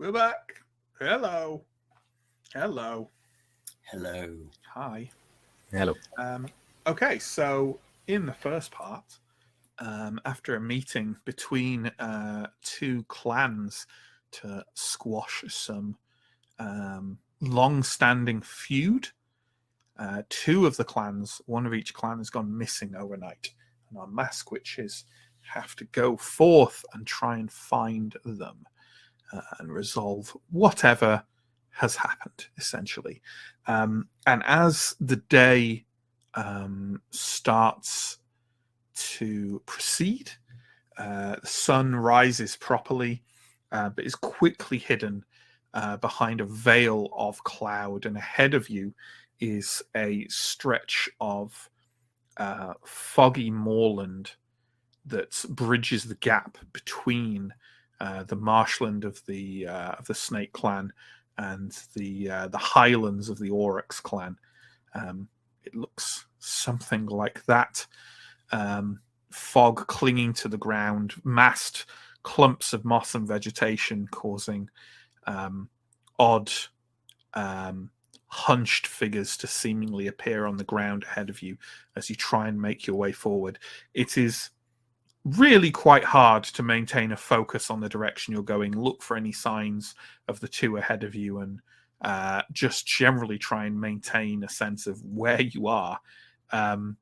We're back. Hello. Hello. Hello. Hi. Hello. Okay, so in the first part, after a meeting between two clans to squash some long-standing feud, two of the clans, one of each clan, has gone missing overnight, and our Maskwitches have to go forth and try and find them and resolve whatever has happened, essentially. And as the day starts to proceed, the sun rises properly, but is quickly hidden behind a veil of cloud, and ahead of you is a stretch of foggy moorland that bridges the gap between the marshland of the Snake Clan and the highlands of the Oryx Clan. It looks something like that. Fog clinging to the ground, massed clumps of moss and vegetation causing odd hunched figures to seemingly appear on the ground ahead of you as you try and make your way forward. It is really quite hard to maintain a focus on the direction you're going, look for any signs of the two ahead of you, and just generally try and maintain a sense of where you are. And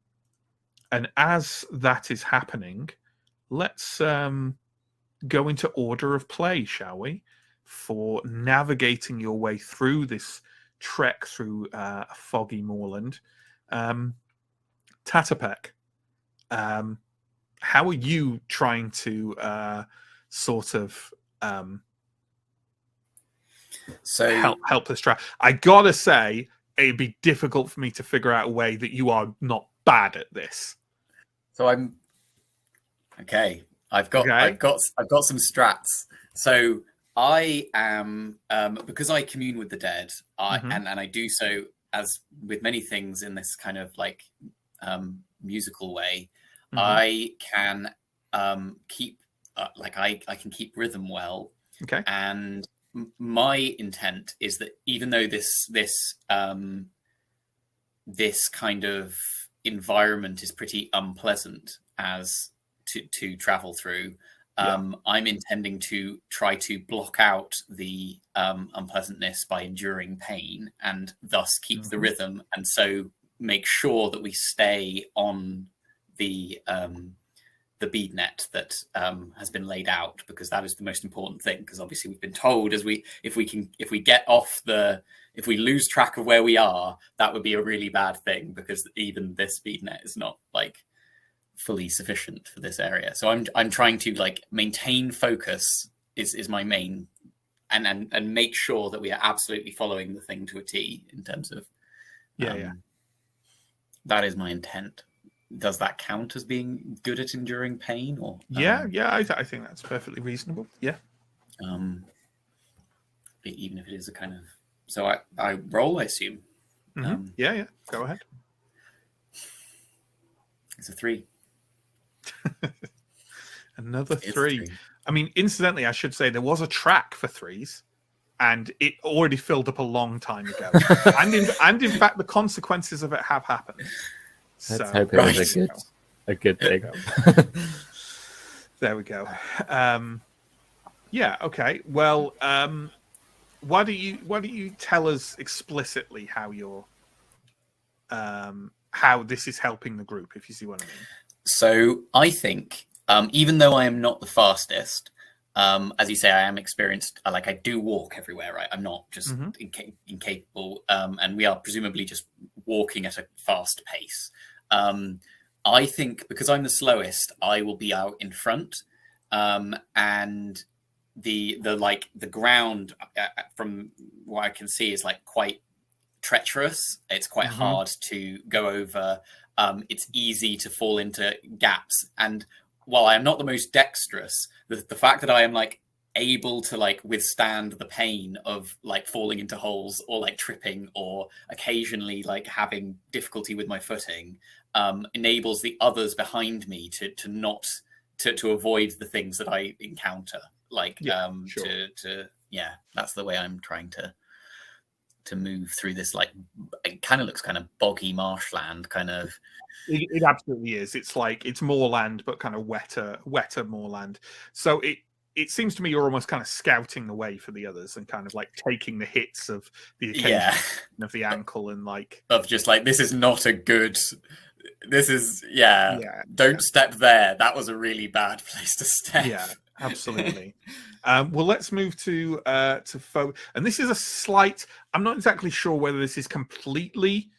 as that is happening, let's go into order of play, shall we? For navigating your way through this trek through a foggy moorland. Tatapek, how are you trying to sort of help this track? I gotta say, it'd be difficult for me to figure out a way that you are not bad at this. So I'm okay. I've got some strats. So I am because I commune with the dead. And I do so as with many things in this kind of like musical way. I can keep I can keep rhythm well. Okay. And my intent is that even though this kind of environment is pretty unpleasant as to travel through, I'm intending to try to block out the unpleasantness by enduring pain and thus keep the rhythm, and so make sure that we stay on the bead net that has been laid out, because that is the most important thing. Because obviously we've been told if we lose track of where we are, that would be a really bad thing, because even this bead net is not like fully sufficient for this area. So I'm trying to like maintain focus is my main, and make sure that we are absolutely following the thing to a T in terms of that is my intent. Does that count as being good at enduring pain? Or I think that's perfectly reasonable. Yeah. Even if it is a kind of, so I roll, I assume. Yeah. Go ahead. It's a 3. Another 3. I mean, incidentally, I should say there was a track for 3s, and it already filled up a long time ago. and in fact, the consequences of it have happened. Let's hope it was a good thing. There we go. Okay. Well, why don't you tell us explicitly how you're how this is helping the group, if you see what I mean? So I think, even though I am not the fastest, as you say, I am experienced. Like, I do walk everywhere, right? I'm not just incapable, and we are presumably just walking at a fast pace. I think because I'm the slowest, I will be out in front, and the ground from what I can see is like quite treacherous. It's quite hard to go over. It's easy to fall into gaps, and while I am not the most dexterous, the fact that I am like able to like withstand the pain of like falling into holes or like tripping or occasionally like having difficulty with my footing enables the others behind me to avoid the things that I encounter, like to yeah, that's the way I'm trying to move through this. Like, it kind of looks kind of boggy marshland, kind of. It absolutely is. It's like it's moorland, but kind of wetter moorland. So it seems to me you're almost kind of scouting the way for the others and kind of like taking the hits of the occasion of the ankle and like of just like, this is not a good. This is don't step there. That was a really bad place to step. Yeah, absolutely. Well, let's move to Fo. And this is a slight. I'm not exactly sure whether this is completely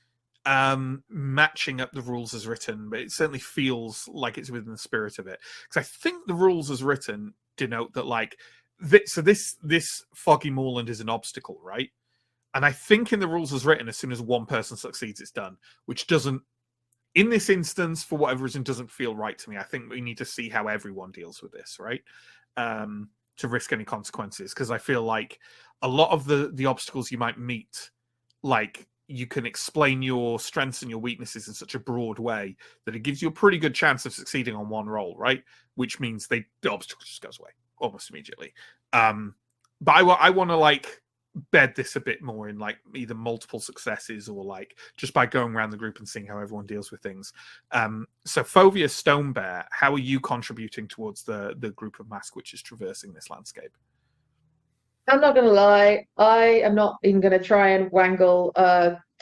matching up the rules as written, but it certainly feels like it's within the spirit of it. Because I think the rules as written denote that like this foggy moorland is an obstacle, right? And I think in the rules as written, as soon as one person succeeds, it's done, which doesn't. In this instance, for whatever reason, doesn't feel right to me. I think we need to see how everyone deals with this, right? To risk any consequences, because I feel like a lot of the obstacles you might meet, like you can explain your strengths and your weaknesses in such a broad way that it gives you a pretty good chance of succeeding on one roll, right? Which means the obstacle just goes away almost immediately. But I want to like bed this a bit more in like either multiple successes or like just by going around the group and seeing how everyone deals with things. So Fovia Stonebear, how are you contributing towards the group of Maskwitches traversing this landscape? I'm not gonna lie, I am not even gonna try and wangle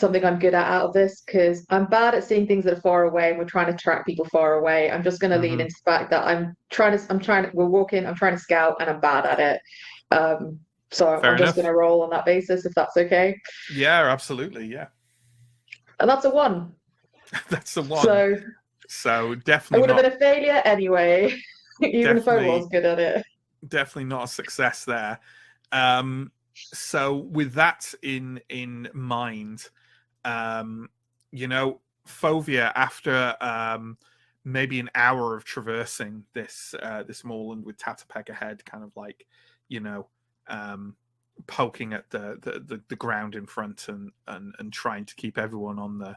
something I'm good at out of this, because I'm bad at seeing things that are far away and we're trying to track people far away. I'm just gonna lean into the fact that we're walking, I'm trying to scout and I'm bad at it. So Fair I'm just enough. going to roll on that basis, if that's okay. Yeah, absolutely. Yeah. And that's a 1. That's the one. So definitely it would have been a failure anyway, even if I was good at it. Definitely not a success there. So with that in mind, Fovia, after maybe an hour of traversing this moorland with Tatapeg ahead, kind of like, poking at the ground in front and trying to keep everyone on the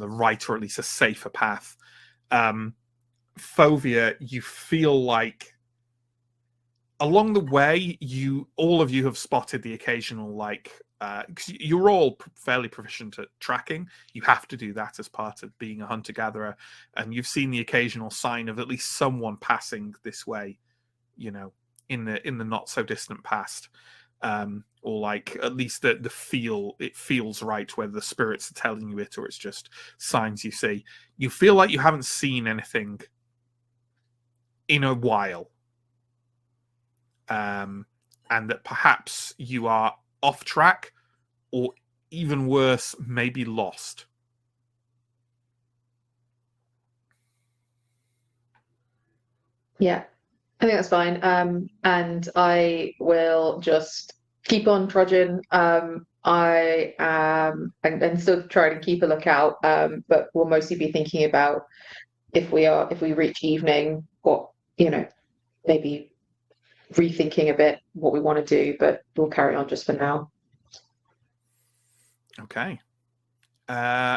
right, or at least a safer path. Fovia, you feel like along the way, all of you have spotted the occasional because you're all fairly proficient at tracking. You have to do that as part of being a hunter-gatherer, and you've seen the occasional sign of at least someone passing this way, in the not so distant past, or like at least it feels right, whether the spirits are telling you it or it's just signs you see. You feel like you haven't seen anything in a while, and that perhaps you are off track, or even worse, maybe lost. Yeah, I think that's fine. And I will just keep on trudging. I am and still try to keep a lookout. But we'll mostly be thinking about if we reach evening, what maybe rethinking a bit what we want to do. But we'll carry on just for now. Okay. Iboli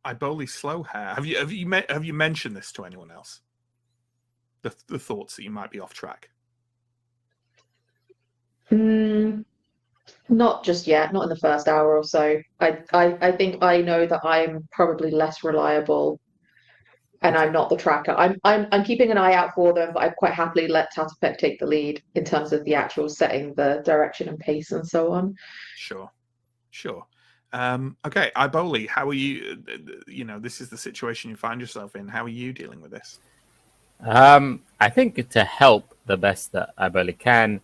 Slowhair. Have you mentioned this to anyone else? The thoughts that you might be off track? Not just yet, not in the first hour or so. I think I know that I'm probably less reliable, and I'm not the tracker. I'm keeping an eye out for them, but I'd quite happily let Tatapek take the lead in terms of the actual setting the direction and pace and so on. Sure. Okay, Iboli, how are you? This is the situation you find yourself in. How are you dealing with this? I think to help the best that Iboli can,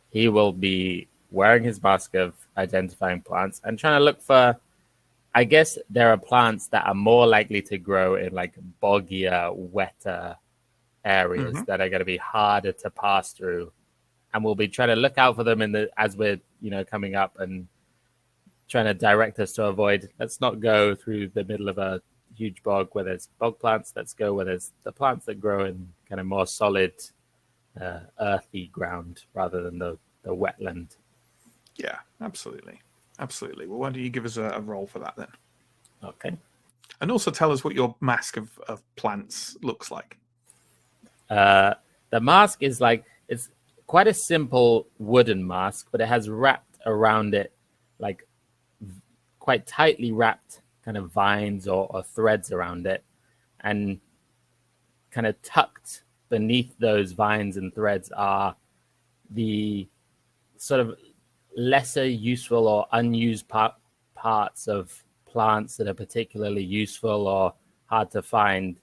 he will be wearing his mask of identifying plants and trying to look for, I guess there are plants that are more likely to grow in like boggier, wetter areas that are going to be harder to pass through. And we'll be trying to look out for them as we're, coming up, and trying to direct us to avoid, let's not go through the middle of a huge bog where there's bog plants. Let's go where there's the plants that grow in kind of more solid, earthy ground rather than the wetland. Yeah, absolutely. Well, why don't you give us a roll for that then? Okay. And also tell us what your mask of plants looks like. The mask is it's quite a simple wooden mask, but it has wrapped around it, like quite tightly wrapped kind of vines or threads around it. And kind of tucked beneath those vines and threads are the sort of lesser useful or unused parts of plants that are particularly useful or hard to find,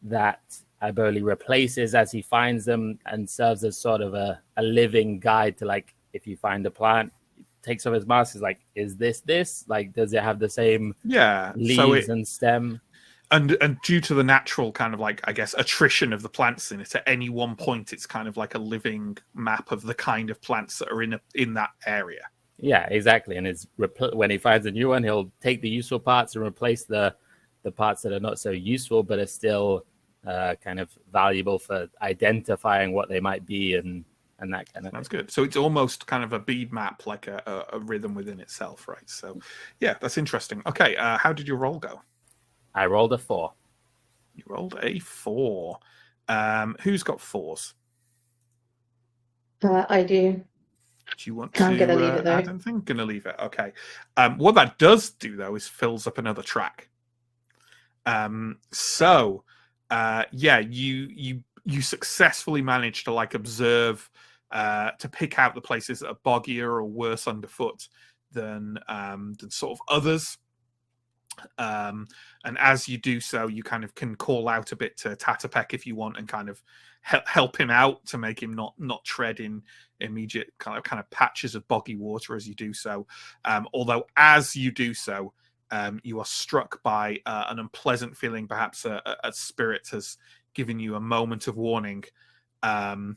that Iboli replaces as he finds them and serves as sort of a living guide to, like, if you find a plant, takes off his mask, is like, is this? Like, does it have the same leaves and stem? And due to the natural kind of, like, I guess, attrition of the plants in it, at any one point, it's kind of like a living map of the kind of plants that are in that area. Yeah, exactly. And when he finds a new one, he'll take the useful parts and replace the parts that are not so useful, but are still kind of valuable for identifying what they might be and that kind of That's thing. good. So it's almost kind of a bead map, like a rhythm within itself, right? So, yeah, that's interesting. Okay, how did your roll go? I rolled a 4. You rolled a 4. Who's got 4s? I do. Do you want I'm to gonna leave it, though. add anything? Gonna leave it. Okay. What that does do, though, is fills up another track. So, yeah, you successfully managed to, like, observe, to pick out the places that are boggier or worse underfoot than sort of others. And as you do so, you kind of can call out a bit to Tatapek if you want, and kind of help him out to make him not tread in immediate kind of patches of boggy water as you do so. Although as you do so, you are struck by an unpleasant feeling. Perhaps a spirit has given you a moment of warning, and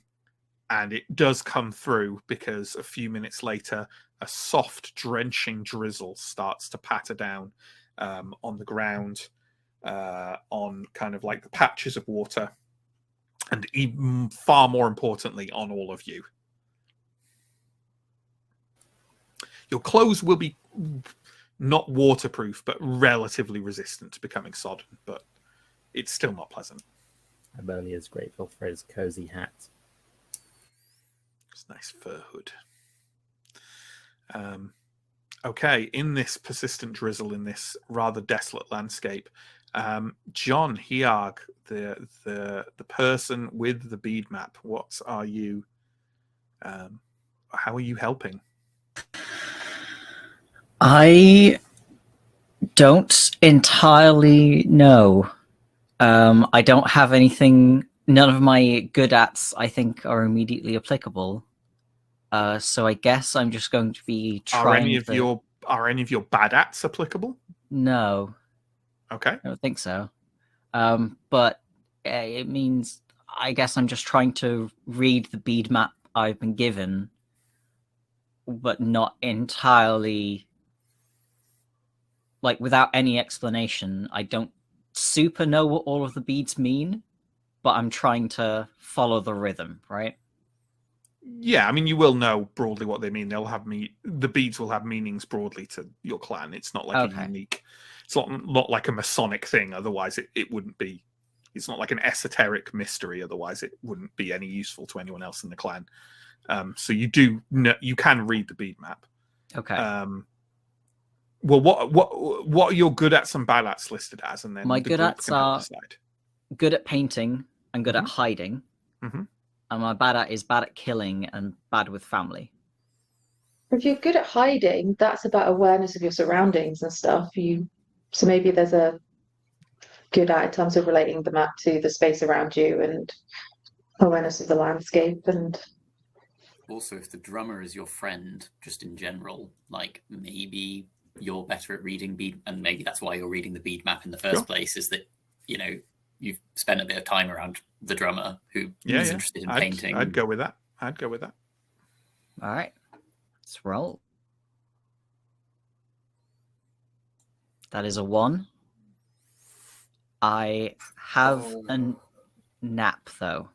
it does come through, because a few minutes later, a soft, drenching drizzle starts to patter down on the ground, on kind of like the patches of water, and even far more importantly, on all of you. Your clothes will be not waterproof, but relatively resistant to becoming sodden, but it's still not pleasant. Iboli is grateful for his cozy hat. It's a nice fur hood. Okay, in this persistent drizzle, in this rather desolate landscape, John Hiarg, the person with the bead map, what are you? How are you helping? I don't entirely know. I don't have anything. None of my good ats, I think, are immediately applicable. So I guess I'm just going to be trying. Are any of your bad ats applicable? No. Okay. I don't think so. But it means I guess I'm just trying to read the bead map I've been given, but not entirely, like, without any explanation. I don't super know what all of the beads mean, but I'm trying to follow the rhythm, right? Yeah, I mean, you will know broadly what they mean. They'll have the beads will have meanings broadly to your clan. It's not like a unique. It's not like a Masonic thing. Otherwise, it wouldn't be. It's not like an esoteric mystery. Otherwise, it wouldn't be any useful to anyone else in the clan. So you can read the bead map. Okay. Well, what are your good ats and bad ats listed as? And then my good ats are decide. Good at painting and good at hiding. Mm-hmm. And my bad at is bad at killing and bad with family. If you're good at hiding, that's about awareness of your surroundings and stuff. So maybe there's a good at in terms of relating the map to the space around you and awareness of the landscape. And also, if the drummer is your friend, just in general, like, maybe you're better at reading bead, and maybe that's why you're reading the bead map in the first place, is that, you know, you've spent a bit of time around the drummer who is interested in painting. I'd go with that. All right, let's roll. That is a 1. I have a nap, though,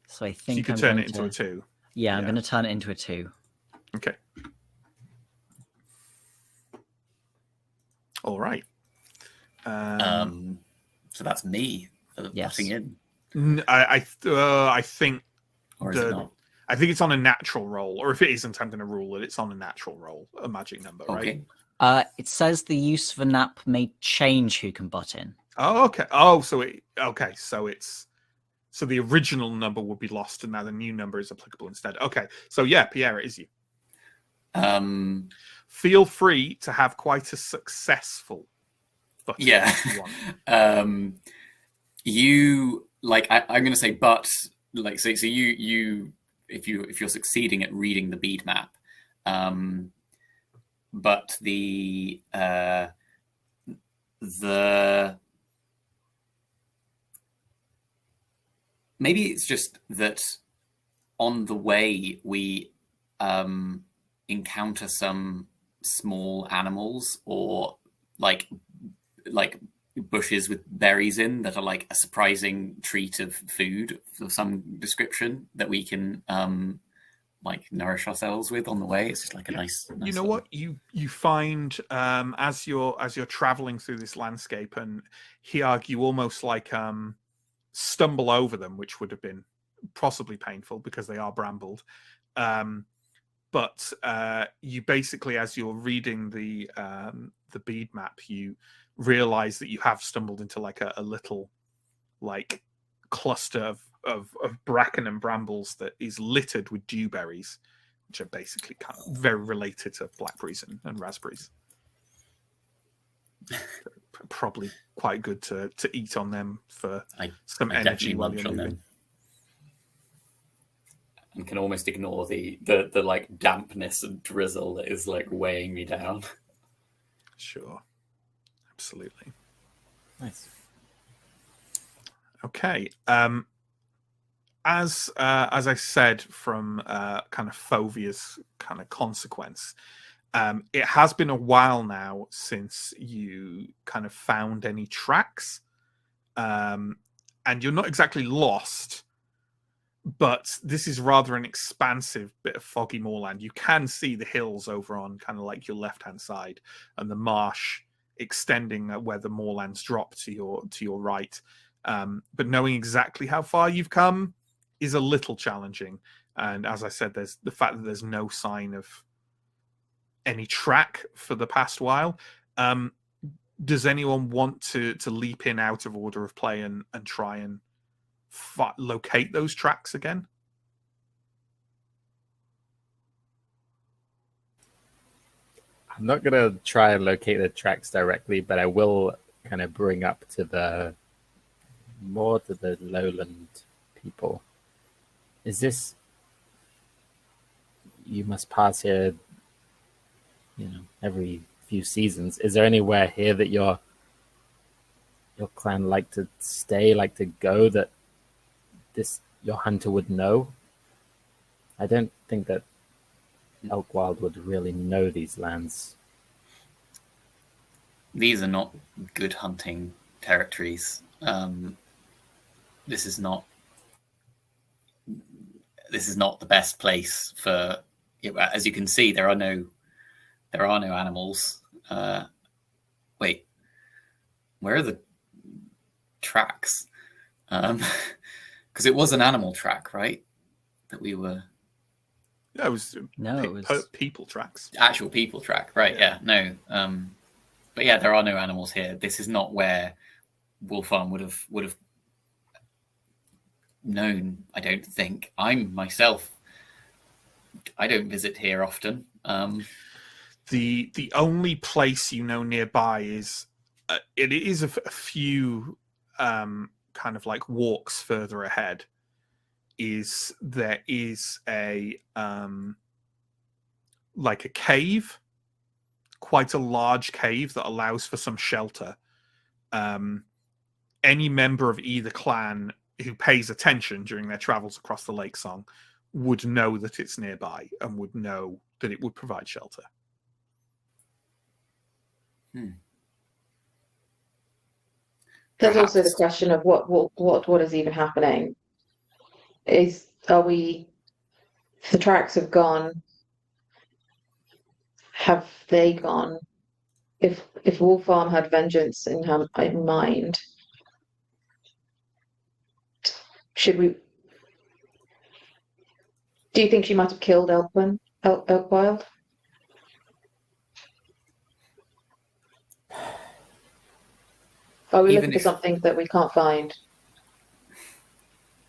so I think you could turn it into a 2. Yeah, I'm going to turn it into a 2. Okay. All right. So that's me butting in. I think Or is it not? I think it's on a natural roll, or if it isn't, I'm going to rule it. It's on a natural roll, a magic number, right? Okay. It says the use of a nap may change who can butt in. Oh, okay. Oh, so so the original number would be lost, and now the new number is applicable instead. Okay, so yeah, Pierre, it is you. Feel free to have quite a successful butt in if you want. You like I'm going to say, but like so you if you're succeeding at reading the bead map, but the maybe it's just that on the way we encounter some small animals or like bushes with berries in that are like a surprising treat of food of some description that we can like nourish ourselves with on the way. It's just like a nice you know what you find as you're traveling through this landscape, and Hyag, you almost like stumble over them, which would have been possibly painful because they are brambled. But you basically, as you're reading the bead map, you realize that you have stumbled into like a little like cluster of bracken and brambles that is littered with dewberries, which are basically kind of very related to blackberries and raspberries. Probably quite good to eat on them for some energy while you're moving. And can almost ignore the like dampness and drizzle that is like weighing me down. Sure. Absolutely. Nice. Okay. As I said, from kind of Fovia's kind of consequence, it has been a while now since you kind of found any tracks, and you're not exactly lost, but this is rather an expansive bit of foggy moorland. You can see the hills over on kind of like your left-hand side, and the marsh extending where the moorlands drop to your right. But knowing exactly how far you've come is a little challenging. And as I said, there's the fact that there's no sign of any track for the past while. Does anyone want to leap in out of order of play and try and locate those tracks again? I'm not going to try and locate the tracks directly, but I will kind of bring up to the lowland people. Is this... You must pass here, every few seasons. Is there anywhere here that your clan like to stay, like to go, that your hunter would know? I don't think that Elkwild would really know these lands. These are not good hunting territories. This is not the best place for. As you can see, there are no animals. Wait, where are the tracks? Because it was an animal track, right? That we were. Yeah, it was. No, it was people tracks. Actual people track, right? Yeah, no. But yeah, there are no animals here. This is not where Wolfarm would have known. I don't think. I don't visit here often. The only place nearby is it is a few kind of like walks further ahead. There is a like a cave, quite a large cave that allows for some shelter. Any member of either clan who pays attention during their travels across the Lake Song would know that it's nearby and would know that it would provide shelter. There's also the question of what is even happening. The tracks have gone? Have they gone? If Wolfarm had vengeance in mind, should we? Do you think she might have killed Elkwild? Are we Even looking for if- something that we can't find?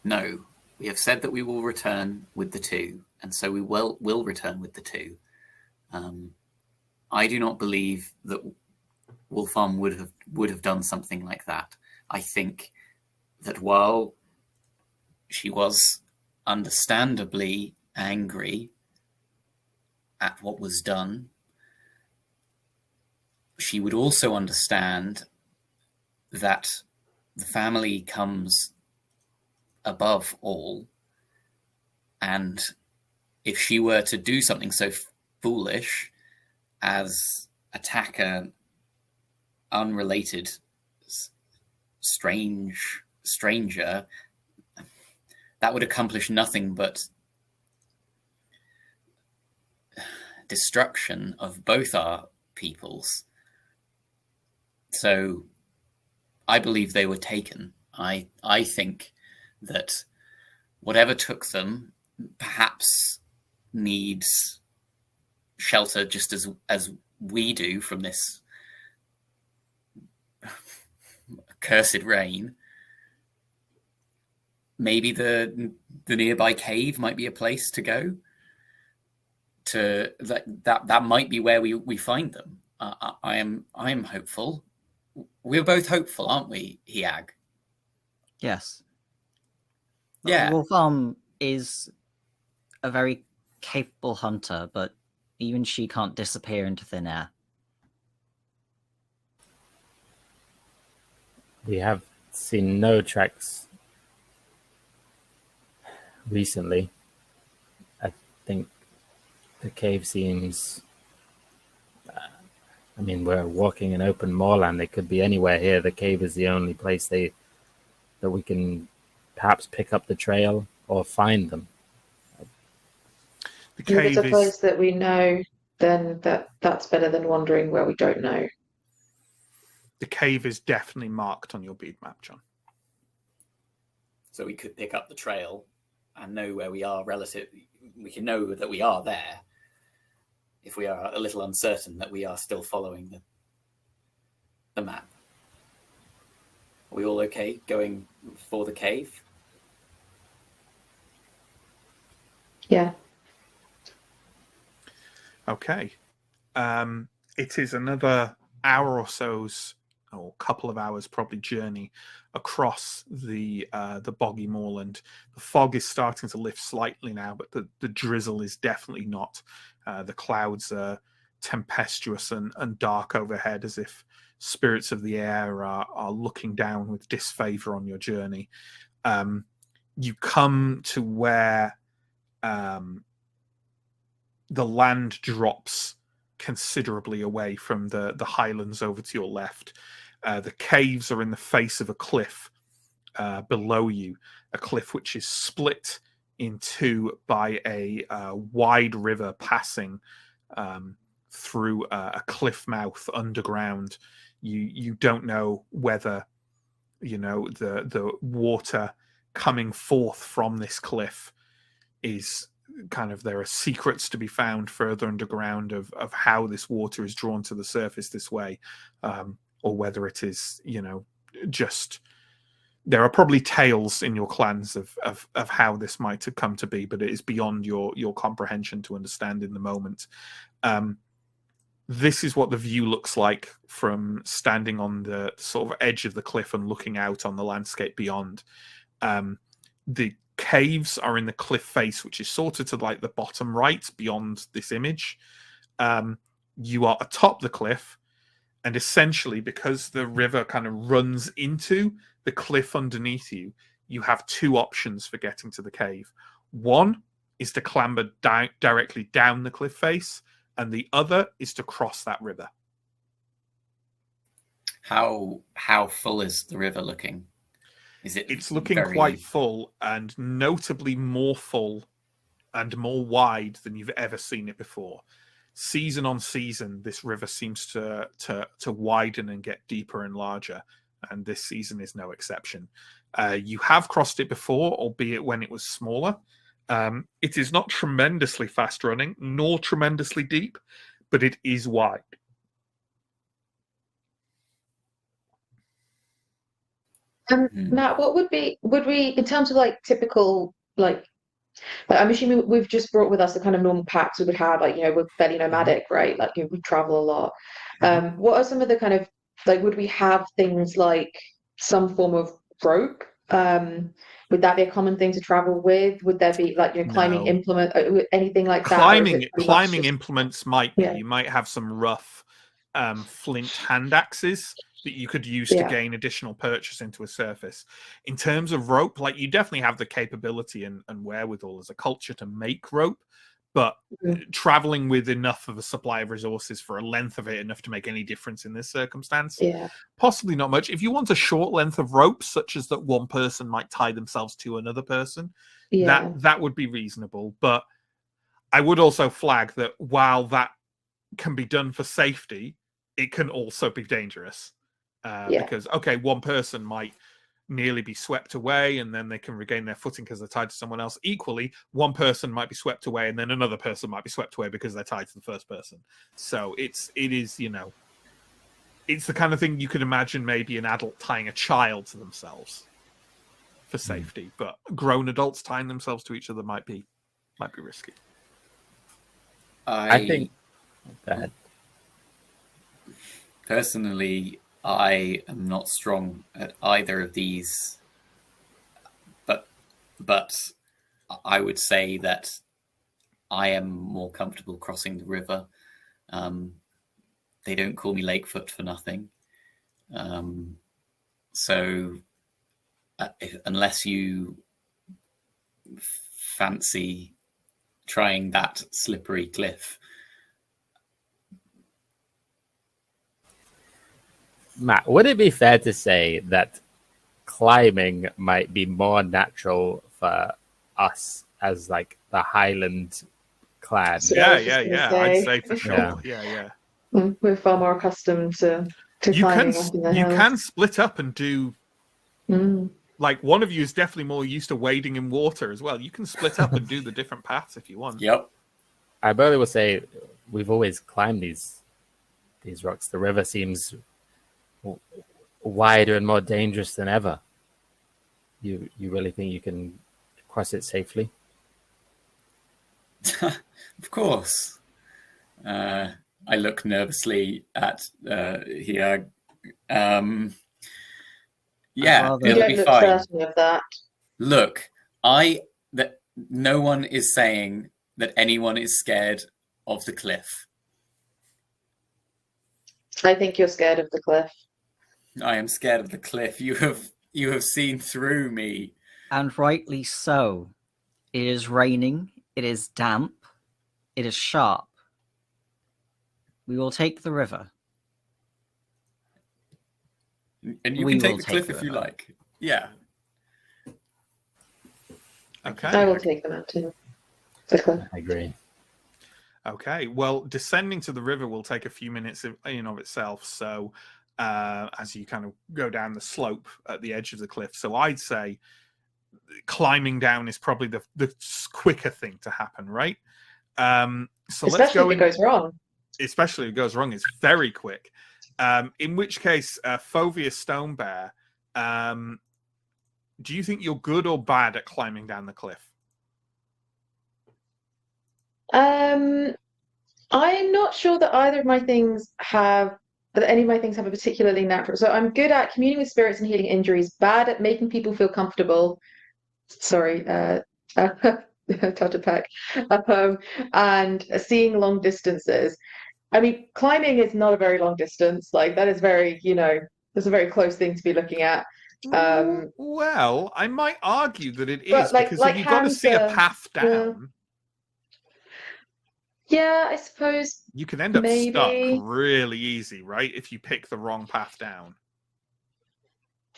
No, we have said that we will return with the two, and so we will return with the two. I do not believe that Wolfarm would have done something like that. I think that while she was understandably angry at what was done, she would also understand that the family comes above all, and if she were to do something so foolish as attack an unrelated stranger, that would accomplish nothing but destruction of both our peoples. So I believe they were taken. I think that whatever took them perhaps needs shelter just as we do from this cursed rain. Maybe the nearby cave might be a place to go. That might be where we find them. I am hopeful. We're both hopeful, aren't we, Hiag? Yes. Yeah. Wolfarm is a very capable hunter, but even she can't disappear into thin air. We have seen no tracks recently. I think the cave seems... I mean, we're walking in open moorland. It could be anywhere here. The cave is the only place that we can perhaps pick up the trail or find them. The If it's a cave place is that we know, then that's better than wandering where we don't know. definitely marked on your bead map, John. So we could pick up the trail and know where we are we can know that we are there if we are a little uncertain that we are still following the map. Are we all okay going for the cave? Yeah. Okay. It is another hour or so's, or couple of hours probably, journey across the boggy moorland. The fog is starting to lift slightly now, but the drizzle is definitely not. The clouds are tempestuous and dark overhead, as if spirits of the air are looking down with disfavor on your journey. You come to where the land drops considerably away from the highlands over to your left. The caves are in the face of a cliff below you, a cliff which is split in two by a wide river passing through a cliff mouth underground. You don't know whether the water coming forth from this cliff is kind of, there are secrets to be found further underground of how this water is drawn to the surface this way, or whether it is just, there are probably tales in your clans of how this might have come to be, but it is beyond your comprehension to understand in the moment. This is what the view looks like from standing on the sort of edge of the cliff and looking out on the landscape beyond. The caves are in the cliff face, which is sort of to like the bottom right beyond this image. You are atop the cliff, and essentially, because the river kind of runs into the cliff underneath you, you have two options for getting to the cave. One is to clamber directly down the cliff face, and the other is to cross that river. How full is the river looking? It's looking quite full, and notably more full and more wide than you've ever seen it before. Season on season, this river seems to widen and get deeper and larger, and this season is no exception. You have crossed it before, albeit when it was smaller, It is not tremendously fast running, nor tremendously deep, but it is wide. Matt, what would we, in terms of like typical, like I'm assuming we've just brought with us the kind of normal packs we would have, like, we're fairly nomadic, right? Like, we travel a lot. What are some of the kind of, like, would we have things like some form of rope? Would that be a common thing to travel with? Would there be like, climbing No. implement, anything like that? Or is it pretty much Climbing just- implements might be. Yeah. You might have some rough flint hand axes that you could use to Yeah. gain additional purchase into a surface. In terms of rope, like, you definitely have the capability and wherewithal as a culture to make rope, but traveling with enough of a supply of resources for a length of it enough to make any difference in this circumstance, Yeah. possibly not much. If you want a short length of rope, such as that one person might tie themselves to another person, Yeah. that would be reasonable. But I would also flag that while that can be done for safety, it can also be dangerous. Because, okay, one person might nearly be swept away and then they can regain their footing because they're tied to someone else. Equally, one person might be swept away and then another person might be swept away because they're tied to the first person. So it is, it's the kind of thing you could imagine maybe an adult tying a child to themselves for safety, but grown adults tying themselves to each other might be risky. I think that personally, I am not strong at either of these, but I would say that I am more comfortable crossing the river. They don't call me Lakefoot for nothing. So unless you fancy trying that slippery cliff. Matt, would it be fair to say that climbing might be more natural for us as like the Highland clan? So Yeah, I was just gonna I'd say- say for sure. Yeah. We're far more accustomed to You climbing up in the hills. can split up and do, like, one of you is definitely more used to wading in water as well. You can split up and do the different paths if you want. Yep. I barely would say we've always climbed these rocks. The river seems wider and more dangerous than ever. You really think you can cross it safely? Of course. I look nervously at here. Yeah, You it'll don't be look fine. certain of that. Look, that no one is saying that anyone is scared of the cliff. I think you're scared of the cliff. I am scared of the cliff. You have seen through me. And rightly so. It is raining. It is damp. It is sharp. We will take the river. And you We can take will the take cliff the if you river. like. Yeah. Okay. I will take the mountain. The cliff. I agree. Okay. Well, descending to the river will take a few minutes in and of itself. So, as you kind of go down the slope at the edge of the cliff, so I'd say climbing down is probably the quicker thing to happen, right? So let's Especially go if it goes wrong. Especially if it goes wrong, it's very quick. In which case, Fovia Stonebear, do you think you're good or bad at climbing down the cliff? I'm not sure that either of my things have that any of my things have a particularly natural. So I'm good at communing with spirits and healing injuries, bad at making people feel comfortable. Sorry, Tutterpeck. And seeing long distances. I mean, climbing is not a very long distance. Like, that is very, there's a very close thing to be looking at. Well, I might argue that it But, is, like- because like if you've got to see a Hamza, path yeah. down, Yeah, I suppose. you can end up Maybe. stuck really easy, right? If you pick the wrong path down.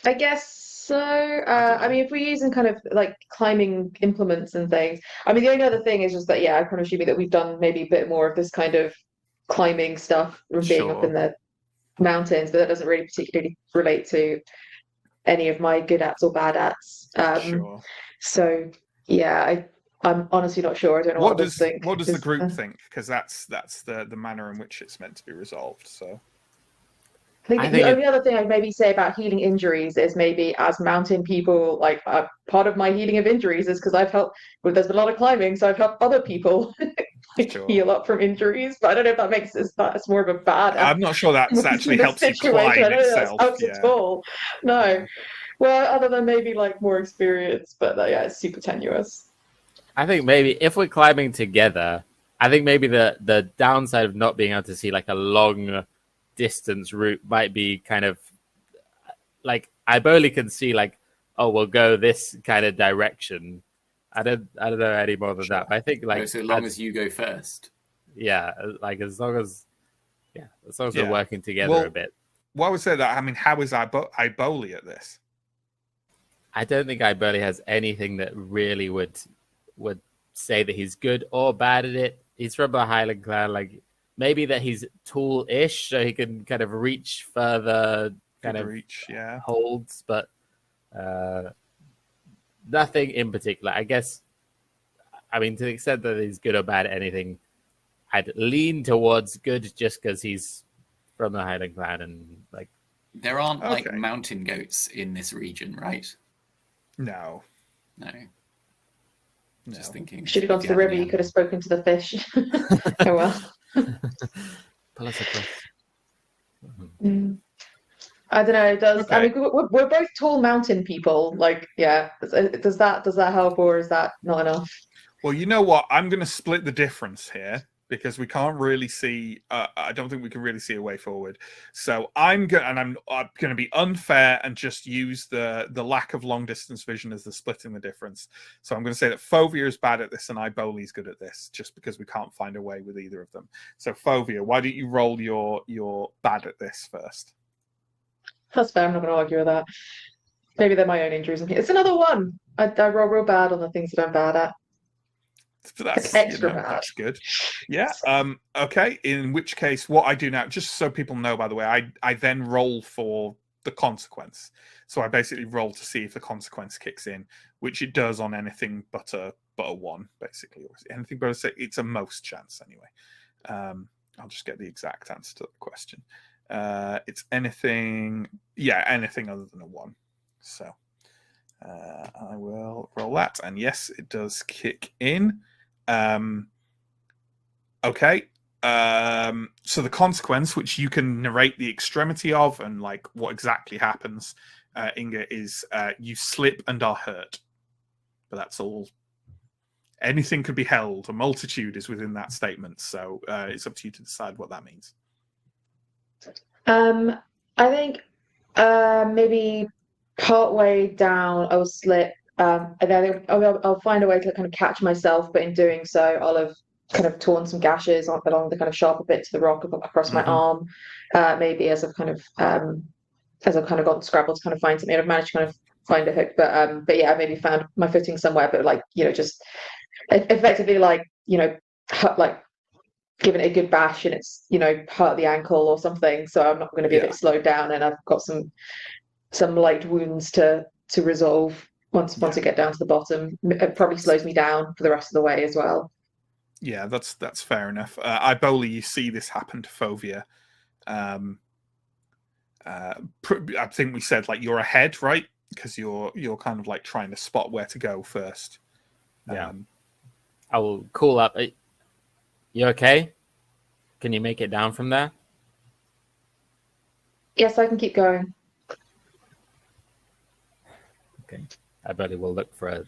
I guess so. don't know. I mean, if we're using kind of like climbing implements and things, I mean, the only other thing is just that, I'm kind of assuming that we've done maybe a bit more of this kind of climbing stuff from being up Sure. in the mountains, but that doesn't really particularly relate to any of my good ats or bad ats. Sure. So, I'm honestly not sure. I don't know what others think. What does the group think? Because that's the manner in which it's meant to be resolved. So I think the only other thing I'd maybe say about healing injuries is maybe as mountain people, like part of my healing of injuries is because I've helped. Well, there's been a lot of climbing, so I've helped other people heal up from injuries. But I don't know if that makes it that's more of a bad. I'm not sure that actually helps you climb I don't know if itself. that helps at all. No. Well, other than maybe like more experience, but yeah, it's super tenuous. I think maybe if we're climbing together, I think maybe the downside of not being able to see like a long distance route might be kind of like Iboli can see like, oh, we'll go this kind of direction. I don't know any more than that. But I think like so long as you go first. Yeah, like as long as we're working together a bit. Why would say that? I mean, how is Iboli at this? I don't think Iboli has anything that really would say that he's good or bad at it. He's from the Highland clan, like maybe that he's tool-ish, so he can kind of reach further, holds, but nothing in particular. I guess, I mean, to the extent that he's good or bad at anything, I'd lean towards good just because he's from the Highland clan and like. There aren't like mountain goats in this region, right? No. Just thinking. Should have gone to the river. You could have spoken to the fish. Oh well. Pull us across. I don't know. I mean, we're both tall mountain people. Like, yeah. Does that help, or is that not enough? Well, you know what? I'm going to split the difference here because we can't really see. I don't think we can really see a way forward. So I'm going to be unfair and just use the lack of long distance vision as the splitting the difference. So I'm going to say that Fovia is bad at this and Iboli's good at this, just because we can't find a way with either of them. So Fovia, why don't you roll your bad at this first? That's fair. I'm not going to argue with that. Maybe they're my own injuries. It's another one. I roll real bad on the things that I'm bad at. That's extra bad. That's good. Yeah. Okay. In which case, what I do now, just so people know, by the way, I then roll for the consequence. So I basically roll to see if the consequence kicks in, which it does on anything but a 1, basically, or anything but it's a most chance anyway. I'll just get the exact answer to the question. It's anything other than a 1. So I will roll that, and yes, it does kick in. Okay. So the consequence, which you can narrate the extremity of and like what exactly happens, Inga, is you slip and are hurt. But that's all. Anything could be held. A multitude is within that statement. So it's up to you to decide what that means. I think maybe partway down I'll slip. And then I'll find a way to kind of catch myself, but in doing so, I'll have kind of torn some gashes along the kind of sharper bits of the rock across my arm. Maybe as I've kind of gotten Scrabble to kind of find something, I've managed to kind of find a hook. But yeah, I maybe found my footing somewhere, but like just effectively like like given it a good bash and it's hurt the ankle or something. So I'm not going to be a bit slowed down, and I've got some light wounds to resolve. Once I get down to the bottom, it probably slows me down for the rest of the way as well. Yeah, that's fair enough. Iboli, you see this happen to Fovia. I think we said like you're ahead, right? Because you're kind of like trying to spot where to go first. Yeah. I will call up. You okay? Can you make it down from there? Yes, I can keep going. Okay. I bet will look for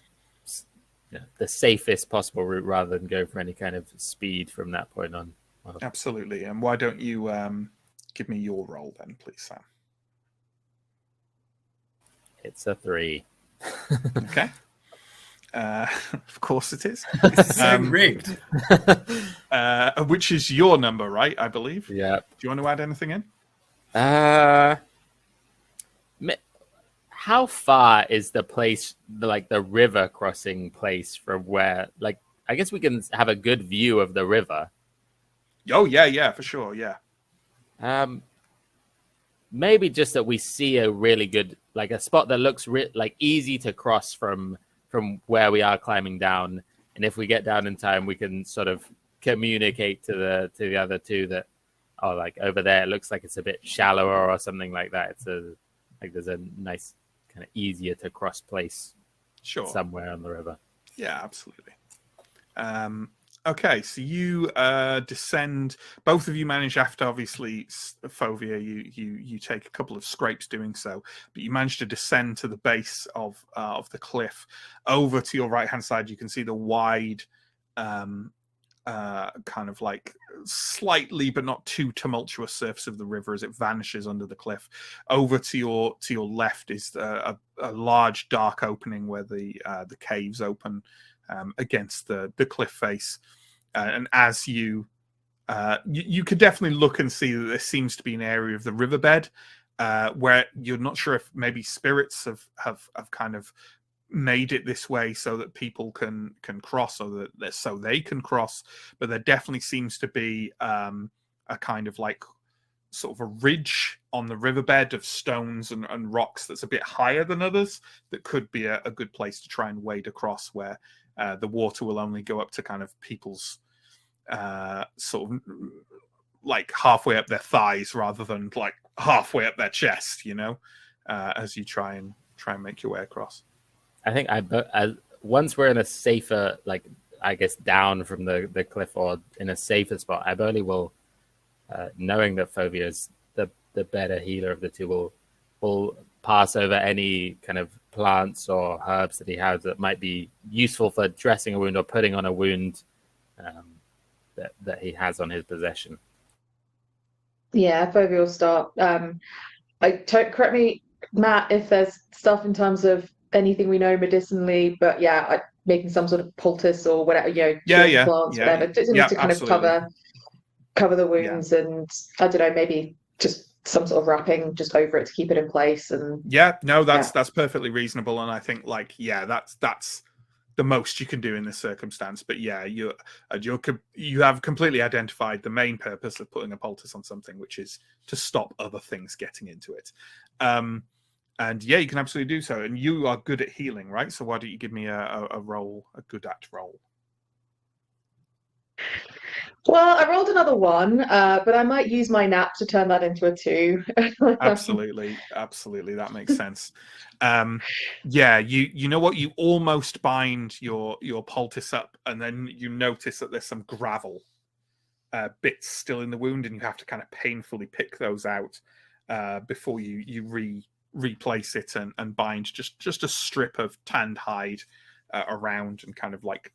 the safest possible route rather than go for any kind of speed from that point on. Absolutely. And why don't you give me your roll then, please, Sam? It's a 3. Okay. Of course it is. It's so rigged. Which is your number, right? I believe. Yeah. Do you want to add anything in? How far is the place, like the river crossing place, from where? Like, I guess we can have a good view of the river. Oh yeah, for sure, yeah. Maybe just that we see a really good, like a spot that looks like easy to cross from where we are climbing down and if we get down in time, we can sort of communicate to the other two that, oh, like over there, it looks like it's a bit shallower or something like that. There's a nice kind of easier to cross place somewhere on the river. Yeah, absolutely. Okay, so you descend. Both of you manage after, obviously, Fovia. You take a couple of scrapes doing so, but you manage to descend to the base of the cliff. Over to your right hand side, you can see the wide, kind of like slightly but not too tumultuous surface of the river as it vanishes under the cliff. Over to your left is a large dark opening where the caves open against the cliff face. And as you could definitely look and see that there seems to be an area of the riverbed where you're not sure if maybe spirits have kind of made it this way so that people can cross, or that so they can cross. But there definitely seems to be a kind of like sort of a ridge on the riverbed of stones and rocks that's a bit higher than others that could be a good place to try and wade across, where the water will only go up to kind of people's sort of like halfway up their thighs rather than like halfway up their chest, as you try and make your way across. I think once we're in a safer, like, I guess, down from the cliff or in a safer spot, I barely will, knowing that Fovia is the better healer of the two, will pass over any kind of plants or herbs that he has that might be useful for dressing a wound or putting on a wound that he has on his possession. Yeah, Fovia will start. Correct me, Matt, if there's stuff in terms of anything we know medicinally, but yeah, making some sort of poultice or whatever, plants, whatever. Just need to kind absolutely. of cover the wounds, and I don't know, maybe just some sort of wrapping just over it to keep it in place. And that's perfectly reasonable, and I think that's the most you can do in this circumstance. But yeah, you have completely identified the main purpose of putting a poultice on something, which is to stop other things getting into it. And yeah, you can absolutely do so. And you are good at healing, right? So why don't you give me a roll, a good at roll? Well, I rolled another 1, but I might use my nap to turn that into a 2. Absolutely, that makes sense. Yeah, you know what? You almost bind your poultice up, and then you notice that there's some gravel bits still in the wound, and you have to kind of painfully pick those out before you replace it and bind just a strip of tanned hide around, and kind of like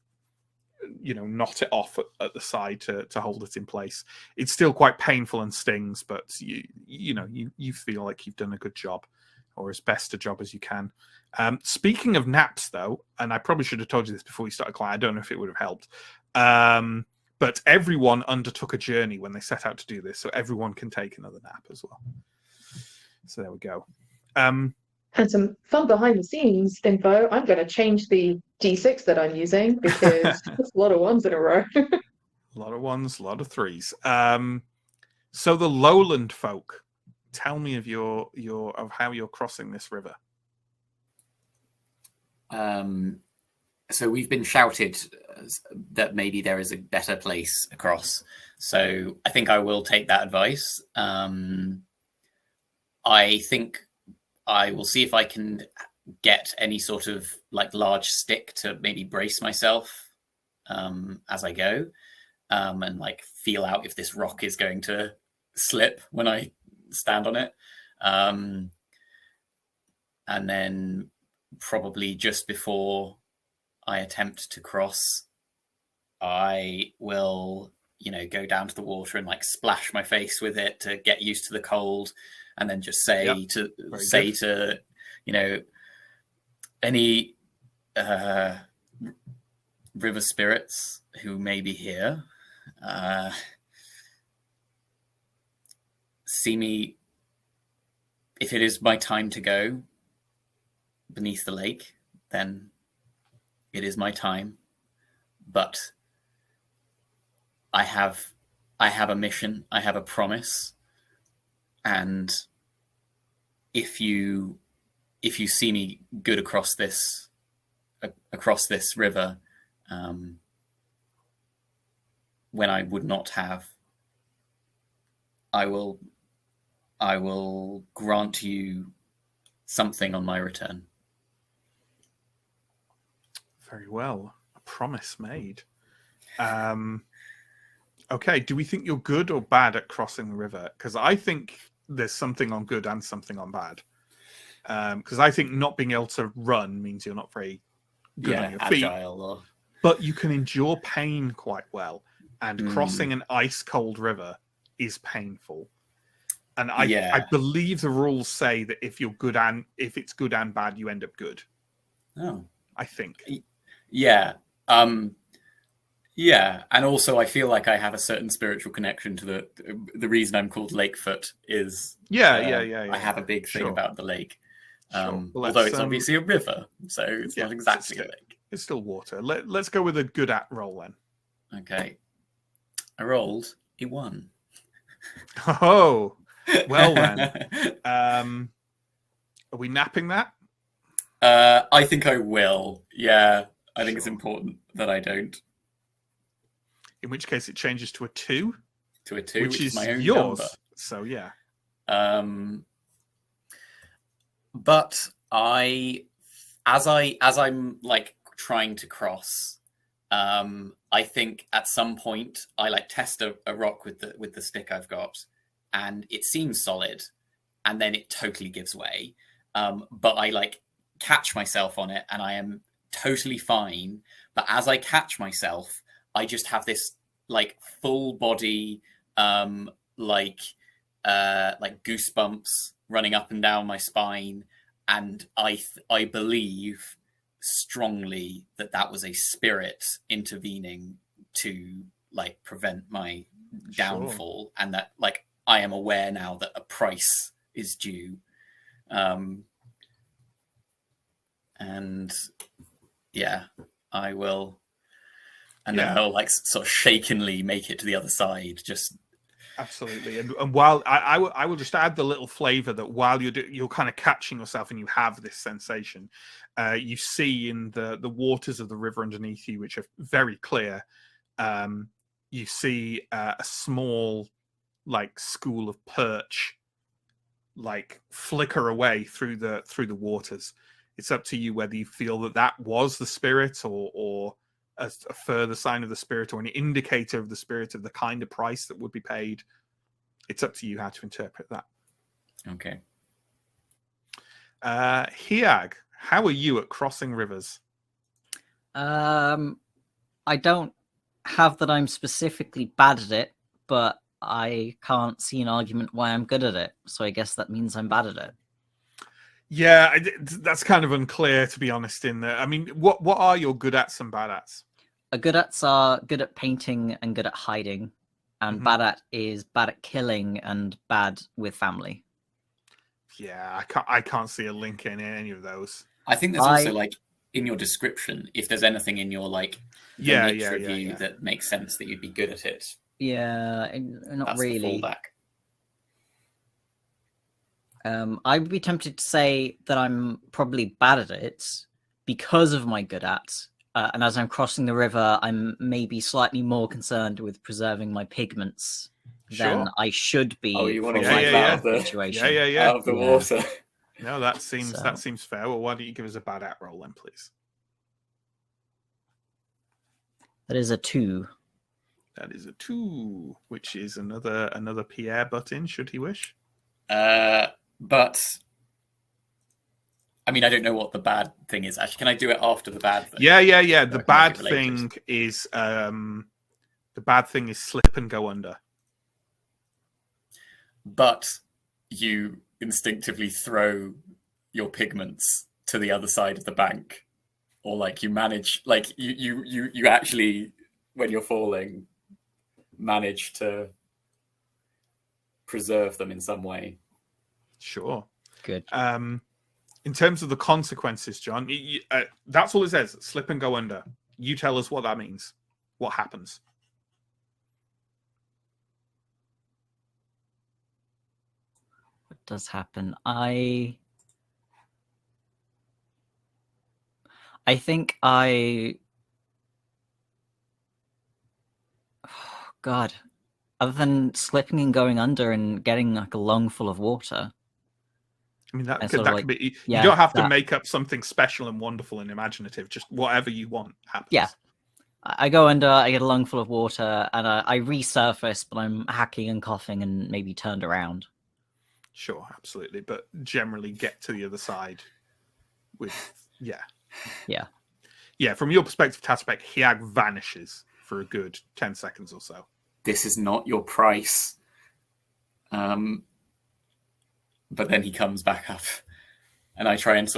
knot it off at the side to hold it in place. It's still quite painful and stings, but you feel like you've done a good job, or as best a job as you can. Speaking of naps, though, and I probably should have told you this before you started, Claire, I don't know if it would have helped, but everyone undertook a journey when they set out to do this, so everyone can take another nap as well. So there we go. And some fun behind the scenes info. I'm going to change the D6 that I'm using because it's a lot of 1s in a row. A lot of 1s, a lot of 3s. So the lowland folk, tell me of of how you're crossing this river. So we've been shouted that maybe there is a better place across. So I think I will take that advice. I think I will see if I can get any sort of like large stick to maybe brace myself as I go, and like feel out if this rock is going to slip when I stand on it. And then probably just before I attempt to cross, I will, go down to the water and like splash my face with it to get used to the cold. And then just say to any river spirits who may be here, see me if it is my time to go beneath the lake, then it is my time. But I have a mission, I have a promise. And if you see me good across this river, when I would not have, I will grant you something on my return. Very well. A promise made. Okay, do we think you're good or bad at crossing the river? Because I think there's something on good and something on bad. Because I think not being able to run means you're not very good on your feet. Agile. But you can endure pain quite well. And crossing an ice-cold river is painful. And I believe the rules say that if it's good and bad, you end up good. Oh. I think. Yeah. Yeah, and also I feel like I have a certain spiritual connection to the reason I'm called Lakefoot is I have a big thing about the lake. Well, although it's obviously a river, so it's not exactly a lake. It's still water. Let's go with a good at roll then. Okay. I rolled a 1. Oh, well then. Are we napping that? I think I will. Yeah, I think it's important that I don't. In which case it changes to a 2. To a 2, which is my own yours. number. So yeah. But as I'm like trying to cross, I think at some point I like test a rock with the stick I've got, and it seems solid, and then it totally gives way. But I like catch myself on it, and I am totally fine. But as I catch myself, I just have this like full body, like goosebumps running up and down my spine, and I believe strongly that was a spirit intervening to like prevent my downfall, and that like I am aware now that a price is due, and yeah, I will. And then I'll like sort of shakenly make it to the other side. Just absolutely. And while I will just add the little flavor that while you're kind of catching yourself and you have this sensation, you see in the waters of the river underneath you, which are very clear, you see a small like school of perch like flicker away through the waters. It's up to you whether you feel that was the spirit or a further sign of the spirit or an indicator of the spirit of the kind of price that would be paid. It's up to you how to interpret that. Okay. Hiag, how are you at crossing rivers? I don't have that I'm specifically bad at it, but I can't see an argument why I'm good at it. So I guess that means I'm bad at it. Yeah, that's kind of unclear, to be honest. In there, I mean, what are your good ats and bad ats? Good ats are good at painting and good at hiding, and bad at is bad at killing and bad with family. Yeah, I can't see a link in any of those. I think there's also like in your description, if there's anything in your like nature of you that makes sense that you'd be good at it. Yeah, not that's really. The fallback. I would be tempted to say that I'm probably bad at it because of my good at. And as I'm crossing the river, I'm maybe slightly more concerned with preserving my pigments than I should be. Oh, you want to get out of the situation? Out of the water. No, that seems fair. Well, why don't you give us a bad at roll then, please? That is a 2. That is a 2, which is another Pierre button, should he wish. But I mean, I don't know what the bad thing is. Actually, can I do it after the bad thing? Yeah. The bad thing is slip and go under. But you instinctively throw your pigments to the other side of the bank, or like you manage, like you actually, when you're falling, manage to preserve them in some way. Sure. Good. In terms of the consequences, John, that's all it says. Slip and go under. You tell us what that means. What happens? What does happen? I think I God. Other than slipping and going under and getting like a lung full of water. I mean, that And could, sort that of could like- be. yeah, you don't have to that- make up something special and wonderful and imaginative. Just whatever you want happens. Yeah. I go under, I get a lung full of water, and I resurface, but I'm hacking and coughing and maybe turned around. Sure, absolutely. But generally get to the other side with, yeah. Yeah. Yeah, from your perspective, Tatspec, Hiag vanishes for a good 10 seconds or so. This is not your price. But then he comes back up, and I try and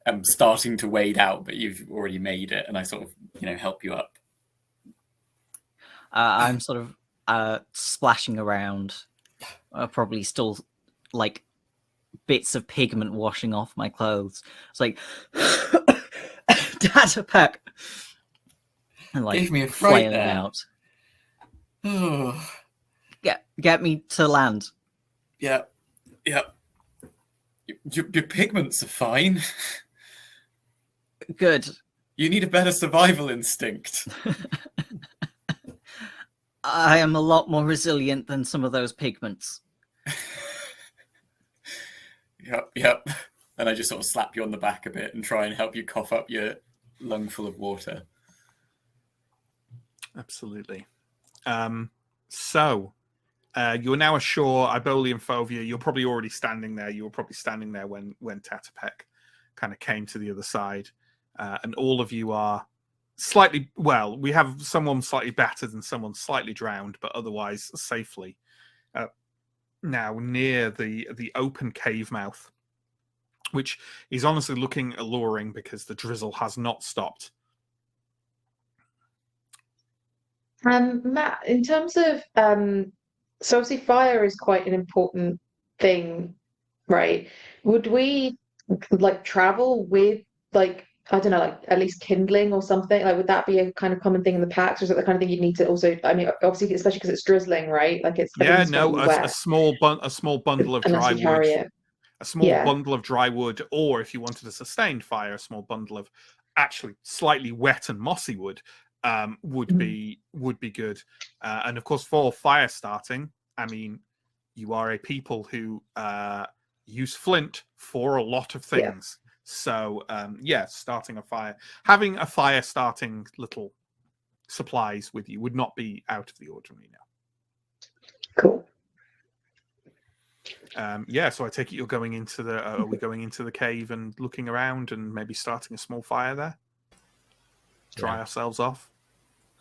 I'm starting to wade out, but you've already made it, and I sort of, help you up. I'm sort of splashing around, probably still like bits of pigment washing off my clothes. It's like, Dad, a peck. And like Gave me a fright flailing there. out. Oh, Get me to land. yeah. Your pigments are fine. Good. You need a better survival instinct. I am a lot more resilient than some of those pigments. Yep. And I just sort of slap you on the back a bit and try and help you cough up your lung full of water. Absolutely. So, you're now ashore, Iboli and Fovia. You're probably already standing there. You were probably standing there when Tatapek kind of came to the other side. And all of you are slightly, well, we have someone slightly battered and someone slightly drowned, but otherwise safely. Now near the open cave mouth, which is honestly looking alluring because the drizzle has not stopped. Matt, in terms of so obviously fire is quite an important thing, right? Would we like travel with like, I don't know, like at least kindling or something? Like, would that be a kind of common thing in the packs, or is it the kind of thing you'd need to also? I mean, obviously, especially because it's drizzling, right? Like it's Yeah, everything's no, gonna be a wet small bundle of unless dry you carry wood. it. A small Yeah. bundle of dry wood, or if you wanted a sustained fire, a small bundle of actually slightly wet and mossy wood would be good. And of course, for fire starting, I mean, you are a people who use flint for a lot of things. Yeah. So, starting a fire, having a fire starting little supplies with you would not be out of the ordinary now. Cool. So I take it you're going into the. Are we going into the cave and looking around and maybe starting a small fire there? Dry ourselves off.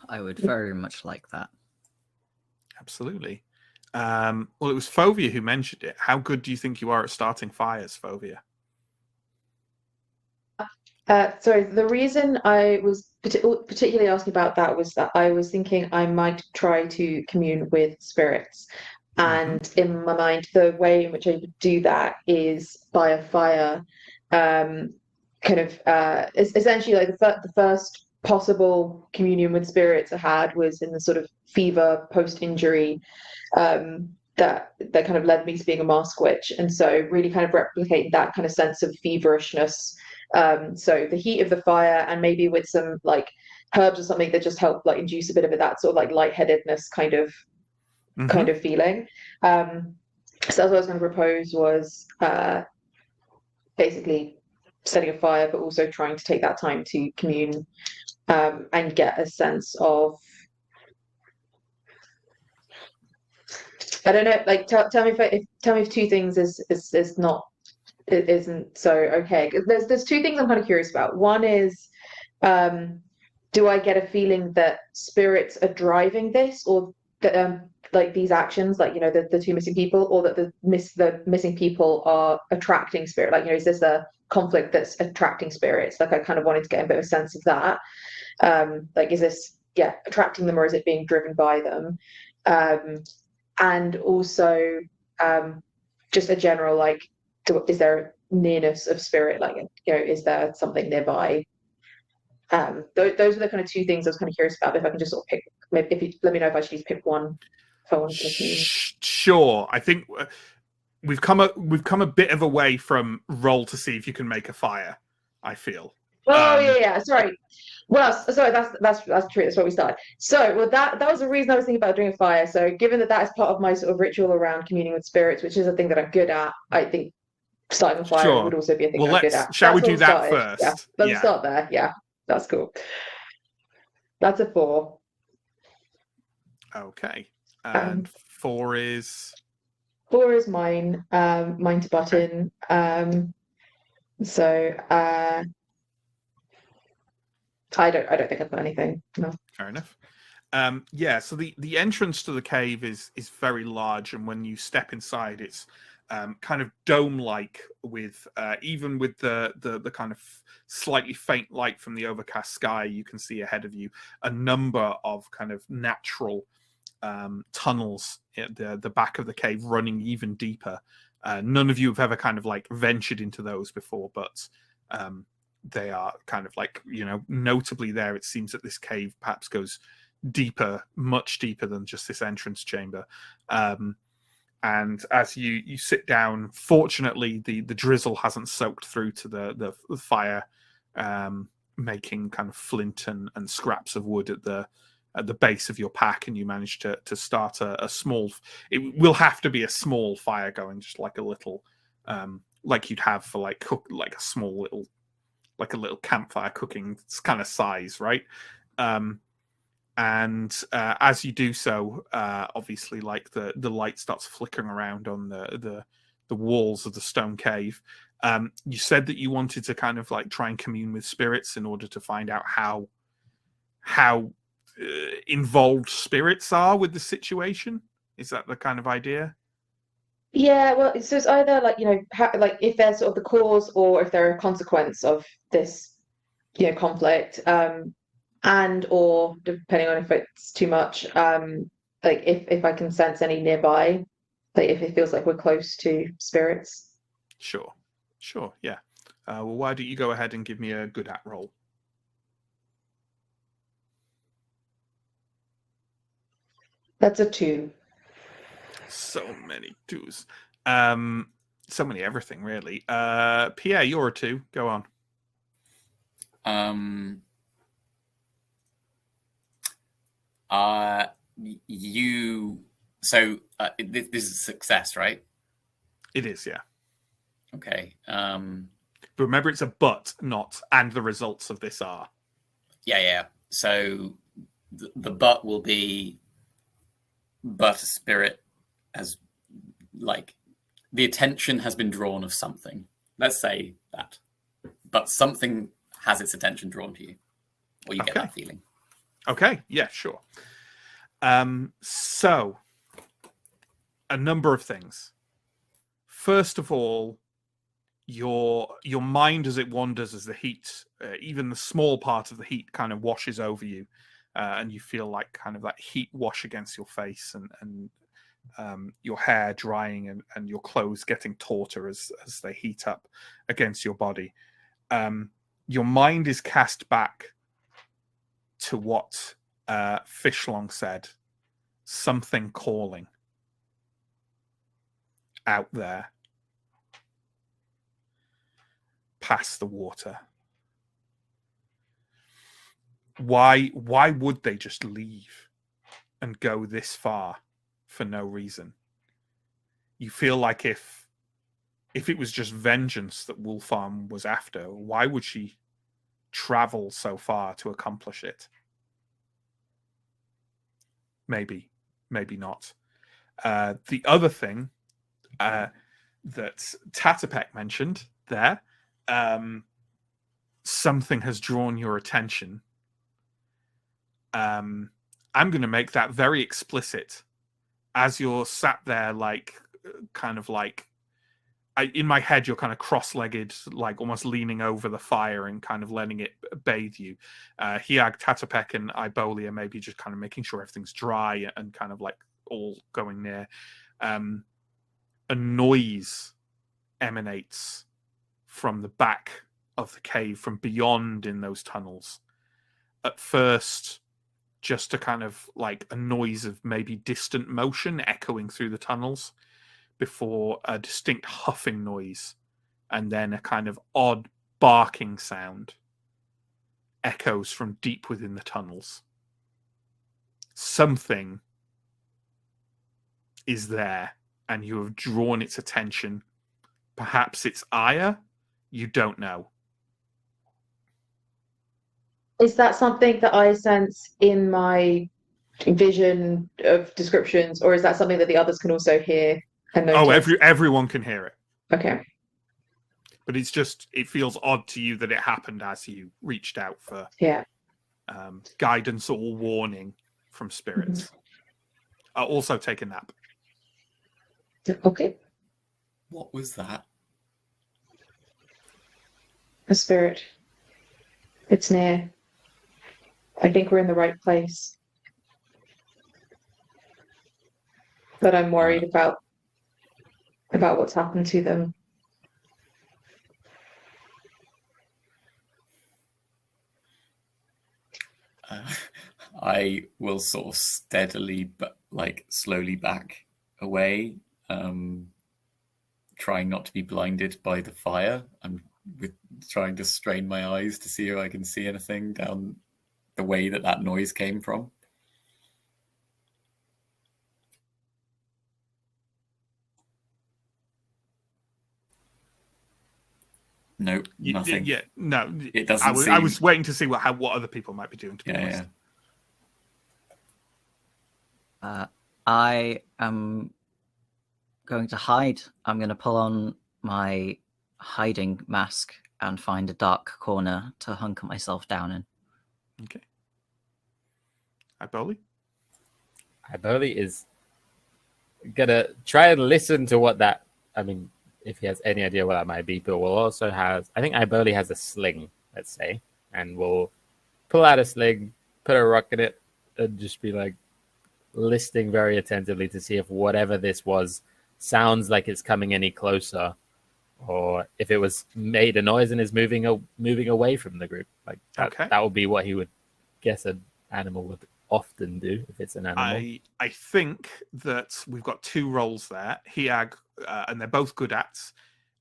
I would very much like that. Absolutely. Well, it was Fovia who mentioned it. How good do you think you are at starting fires, Fovia? Sorry, the reason I was particularly asking about that was that I was thinking I might try to commune with spirits. And in my mind, the way in which I would do that is by a fire, essentially like the first possible communion with spirits I had was in the sort of fever post-injury that kind of led me to being a Maskwitch. And so really kind of replicating that kind of sense of feverishness. So the heat of the fire and maybe with some like herbs or something that just help like induce a bit of that sort of like lightheadedness kind of feeling. So that's what I was going to propose was basically setting a fire, but also trying to take that time to commune and get a sense of, I don't know, like tell me if two things is not, it isn't so okay. There's two things I'm kind of curious about. One is, do I get a feeling that spirits are driving this, or that like these actions, like the two missing people, or that the missing people are attracting spirit? Like is this a conflict that's attracting spirits? Like I kind of wanted to get a bit of a sense of that. Like is this attracting them, or is it being driven by them? And also just a general like, is there nearness of spirit? Like is there something nearby? Those are the kind of two things I was kind of curious about. If I can just sort of pick, maybe if you let me know if I should just pick one. If I want to Sure. I think we've come a bit of a way from roll to see if you can make a fire. I feel. Oh yeah. Sorry. Well, sorry. That's true. That's where we started. So, well, that was the reason I was thinking about doing a fire. So, given that is part of my sort of ritual around communing with spirits, which is a thing that I'm good at, I think starting a fire Sure. would also be a thing Well, I'm good at. shall we That's where do that started. first? Yeah. Let's start there. Yeah, that's cool. That's a 4. Okay. And 4 is 4 is mine. Mine to button. So I don't think I've got anything. No. fair enough. Yeah, so the entrance to the cave is very large, and when you step inside, it's kind of dome-like, with even with the kind of slightly faint light from the overcast sky, you can see ahead of you a number of kind of natural tunnels at the back of the cave, running even deeper. None of you have ever kind of like ventured into those before, but they are kind of like, notably there. It seems that this cave perhaps goes deeper, much deeper than just this entrance chamber. And as you sit down, fortunately the drizzle hasn't soaked through to the fire, making kind of flint and scraps of wood at the base of your pack, and you manage to start a small. It will have to be a small fire going, just like a little, like you'd have for like like a small little, like a little campfire cooking kind of size, right? And as you do so, obviously, like the light starts flickering around on the walls of the stone cave. You said that you wanted to kind of like try and commune with spirits in order to find out how involved spirits are with the situation. Is that the kind of idea? Yeah, well, so it's either like, like if they're sort of the cause or if they're a consequence of this, conflict, and or depending on if it's too much, like if I can sense any nearby, like if it feels like we're close to spirits. Sure, yeah. Well, why don't you go ahead and give me a good at roll? That's a 2. So many 2s. So many everything, really. Pierre, you're a 2. Go on. This is a success, right? It is, yeah. Okay. But remember, it's a but, not and the results of this are. Yeah. So the but will be, but a spirit has, like, the attention has been drawn of something. Let's say that. But something has its attention drawn to you. Or you get that feeling. Okay, yeah, sure. So, a number of things. First of all, your mind, as it wanders, as the heat, even the small part of the heat kind of washes over you, and you feel like kind of that heat wash against your face, and your hair drying, and your clothes getting tauter as they heat up against your body. Your mind is cast back to what Fishlong said, something calling out there past the water. Why would they just leave and go this far for no reason? You feel like if it was just vengeance that Wolfarm was after, why would she travel so far to accomplish it? Maybe not. The other thing that Tatapek mentioned there, something has drawn your attention. I'm going to make that very explicit as you're sat there, like, kind of like, in my head, you're kind of cross-legged, like almost leaning over the fire and kind of letting it bathe you. Hiag, Tatapek, and Ibolia maybe just kind of making sure everything's dry and kind of like all going near. A noise emanates from the back of the cave, from beyond in those tunnels. At first, just a kind of like a noise of maybe distant motion echoing through the tunnels, before a distinct huffing noise, and then a kind of odd barking sound echoes from deep within the tunnels. Something is there, and you have drawn its attention. Perhaps it's ire. You don't know. Is that something that I sense in my vision of descriptions, or is that something that the others can also hear and notice? Oh, everyone can hear it. Okay. But it's just, it feels odd to you that it happened as you reached out for guidance or warning from spirits. Also take a nap. Okay. What was that? A spirit. It's near. I think we're in the right place. But I'm worried about what's happened to them. I will sort of steadily, but like slowly back away, trying not to be blinded by the fire. I'm trying to strain my eyes to see if I can see anything down the way that noise came from. Nope, nothing. Yeah, no. It doesn't I was waiting to see what other people might be doing. To be honest. I am going to hide. I'm going to pull on my hiding mask and find a dark corner to hunker myself down in. Okay. Iboli? Iboli is gonna try and listen to what that. I mean, if he has any idea what that might be, but we'll also have. I think Iboli has a sling, let's say, and we'll pull out a sling, put a rock in it, and just be like listening very attentively to see if whatever this was sounds like it's coming any closer, or if it was made a noise and is moving away from the group. Like that would be what he would guess an animal would often do if it's an animal. I think that we've got two roles there. Hiag, and they're both good ats.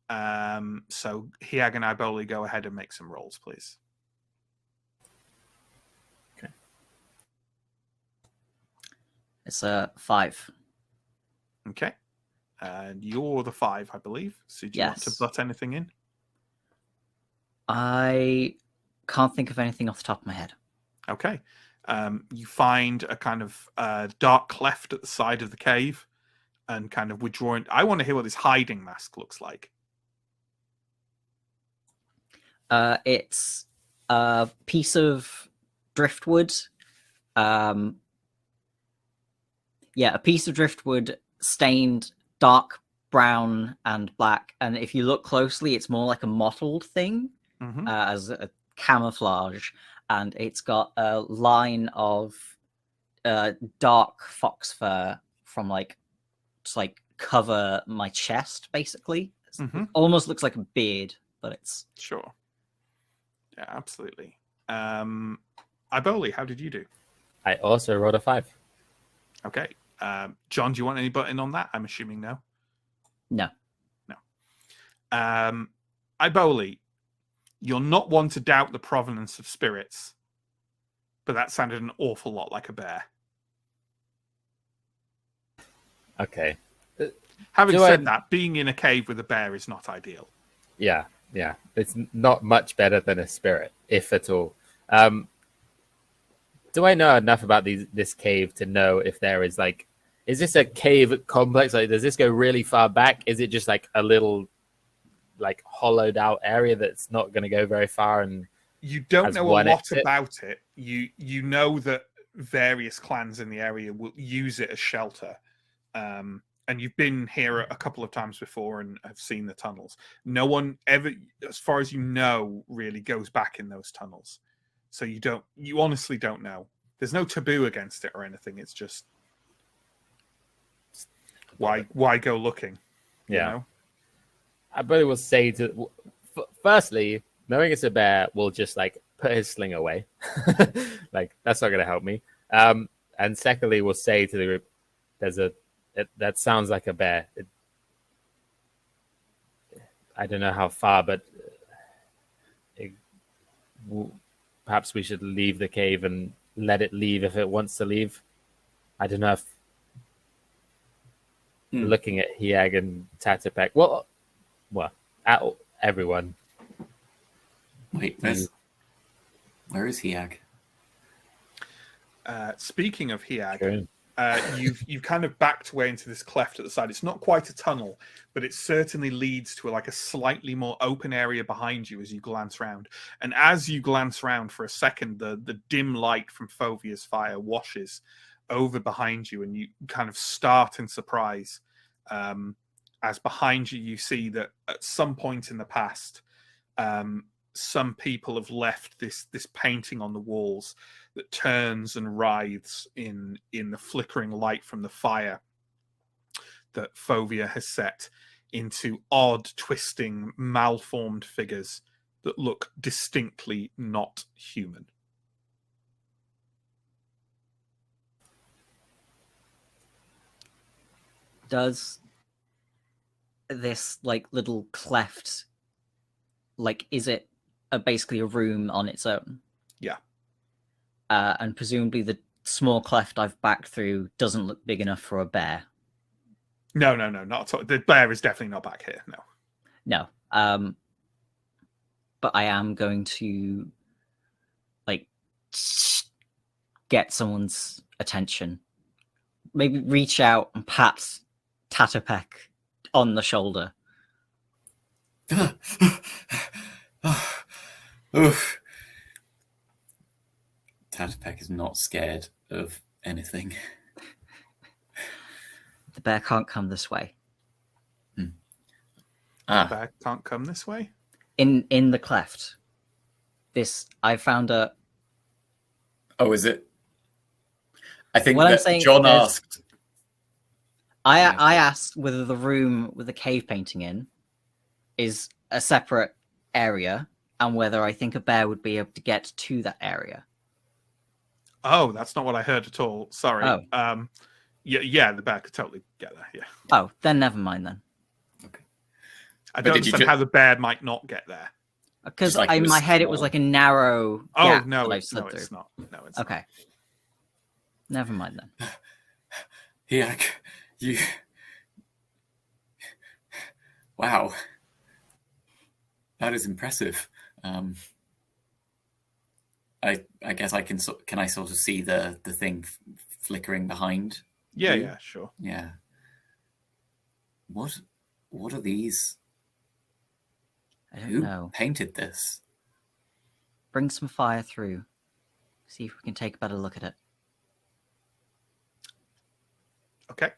So Hiag and Iboli, go ahead and make some rolls, please. Okay. It's a 5. Okay. And you're the 5, I believe. So do you want to butt anything in? I can't think of anything off the top of my head. Okay. You find a kind of dark cleft at the side of the cave and kind of withdrawing. I want to hear what this hiding mask looks like. It's a piece of driftwood. A piece of driftwood stained dark brown and black. And if you look closely, it's more like a mottled thing as a camouflage. And it's got a line of dark fox fur from just cover my chest, basically. It almost looks like a beard, but it's... Sure. Yeah, absolutely. Iboli, how did you do? I also rolled a 5. Okay. John, do you want any button on that? I'm assuming no. No. Iboli, you're not one to doubt the provenance of spirits, but that sounded an awful lot like a bear. Okay. Having said that, being in a cave with a bear is not ideal. Yeah. It's not much better than a spirit, if at all. Do I know enough about this cave to know if there is is this a cave complex? Like, does this go really far back? Is it just like a little hollowed out area that's not going to go very far? And you don't know a lot about it. You know that various clans in the area will use it as shelter. And you've been here a couple of times before and have seen the tunnels. No one ever, as far as you know, really goes back in those tunnels. So you honestly don't know. There's no taboo against it or anything. It's just why go looking? Yeah. You know? I probably will say firstly, knowing it's a bear will just put his sling away. That's not going to help me. And secondly, we'll say to the group, that sounds like a bear. I don't know how far, but perhaps we should leave the cave and let it leave if it wants to leave. I don't know if looking at Hiag and Tatapek. Well, at everyone. Wait, where is Hiag? Speaking of Hiag, True. you've kind of backed away into this cleft at the side. It's not quite a tunnel, but it certainly leads to a slightly more open area behind you as you glance around. And as you glance around for a second, the dim light from Fovia's fire washes over behind you, and you kind of start in surprise as behind you see that at some point in the past, some people have left this painting on the walls that turns and writhes in the flickering light from the fire that Fovia has set into odd, twisting, malformed figures that look distinctly not human. Does this little cleft, is it basically a room on its own? Yeah. And presumably the small cleft I've backed through doesn't look big enough for a bear. No, not at all. The bear is definitely not back here. No. No. But I am going to get someone's attention. Maybe reach out and pat Tatapek on the shoulder. Tatapek is not scared of anything. The bear can't come this way. The bear can't come this way? In the cleft. I found a... Oh, is it? I think What I'm that saying John is- asked. I asked whether the room with the cave painting in is a separate area, and whether I think a bear would be able to get to that area. Oh, that's not what I heard at all. Sorry. Oh. Yeah, the bear could totally get there. Yeah. Oh, then never mind then. Okay. I But don't did you understand how the bear might not get there. Because Just in it was my head it was small. a narrow Oh, gap no, that I it's slid not. through. No, it's Okay. Never mind then. Hiag, you. Wow. That is impressive. I guess I can I sort of see the thing flickering behind? Yeah, you? yeah, sure. Yeah. What are these? I don't Who know. painted this? Bring some fire through. See if we can take a better look at it. Okay.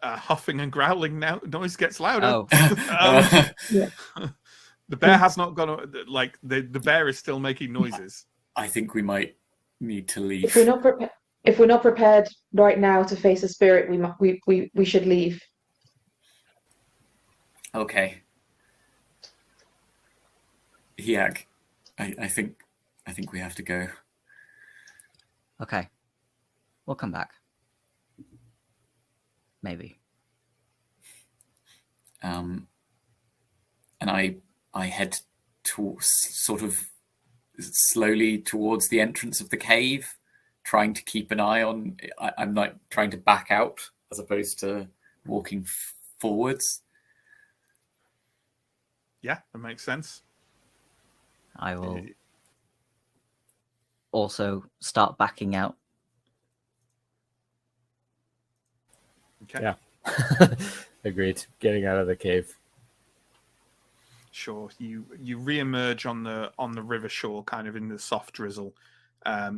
Huffing and growling now noise gets louder. Oh, The bear has not gone. The bear is still making noises. I think we might need to leave. If we're not prepared right now to face a spirit, we should leave. Okay. Hiag, I think we have to go. okay. We'll come back. Maybe. And I head sort of slowly towards the entrance of the cave, trying to keep an eye on. I'm trying to back out as opposed to walking forwards. Yeah, that makes sense. I will also start backing out. Okay. Yeah. Agreed. Getting out of the cave. Sure. You re-emerge on the river shore, kind of in the soft drizzle.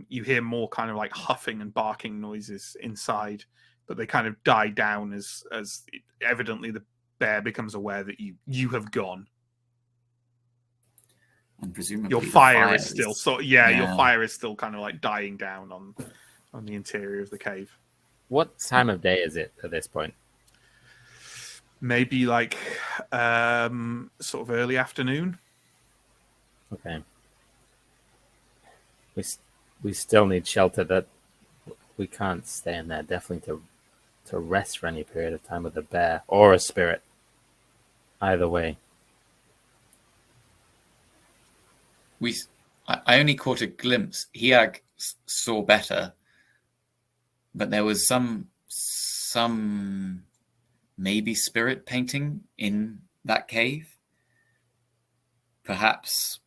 You hear more kind of huffing and barking noises inside, but they kind of die down as evidently the bear becomes aware that you have gone. And presumably Your the fire is still Yeah. your fire is still kind of dying down on the interior of the cave. What time of day is it at this point? Maybe sort of early afternoon. Okay. We still need shelter. That we can't stay in there. Definitely to rest for any period of time with a bear or a spirit. Either way. I only caught a glimpse. Hiag saw better, but there was some maybe spirit painting in that cave. Perhaps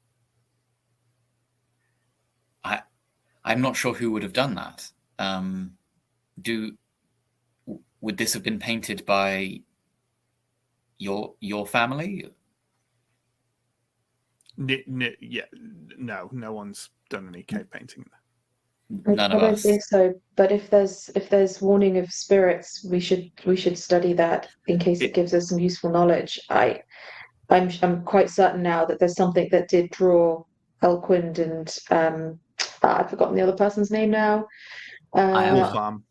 I'm not sure who would have done that. Would this have been painted by your family? Yeah, no one's done any cave painting. None I of don't us. think so. But if there's warning of spirits, we should study that in case it gives us some useful knowledge. I'm quite certain now that there's something that did draw Elkwind and I've forgotten the other person's name now. Wolfarm.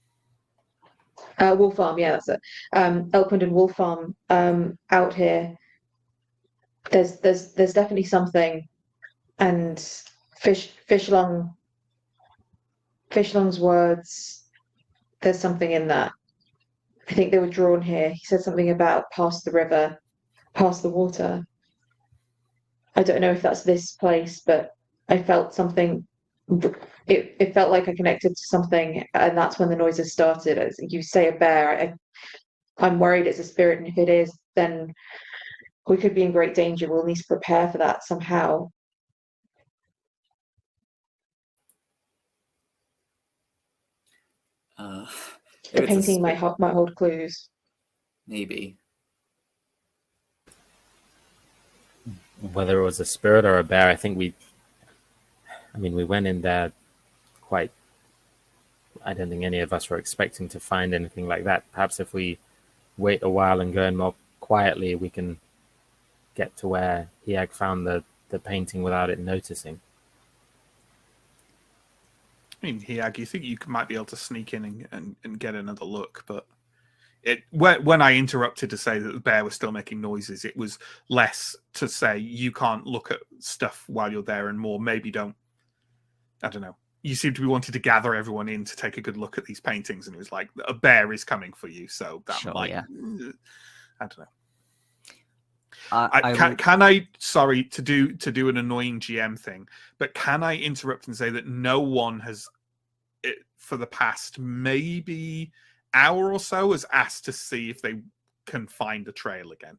Wolfarm, yeah, that's it. Elkwind and Wolfarm out here. There's definitely something, and Fishlong's words. There's something in that. I think they were drawn here. He said something about past the river, past the water. I don't know if that's this place, but I felt something. It felt like I connected to something, and that's when the noises started. As you say, a bear. I'm worried it's a spirit, and if it is, then we could be in great danger. We'll need to prepare for that somehow. The painting might hold clues. Maybe. Whether it was a spirit or a bear, I think we went in there quite. I don't think any of us were expecting to find anything like that. Perhaps if we wait a while and go in more quietly, we can get to where Hiag found the painting without it noticing. I mean, Hiag, you think you might be able to sneak in and get another look, but when I interrupted to say that the bear was still making noises, it was less to say you can't look at stuff while you're there, and more maybe don't. I don't know. You seem to be wanting to gather everyone in to take a good look at these paintings, and it was like a bear is coming for you, so that might. Yeah. I don't know. Can I? Sorry to do an annoying GM thing, but can I interrupt and say that no one has, for the past maybe hour or so, has asked to see if they can find the trail again,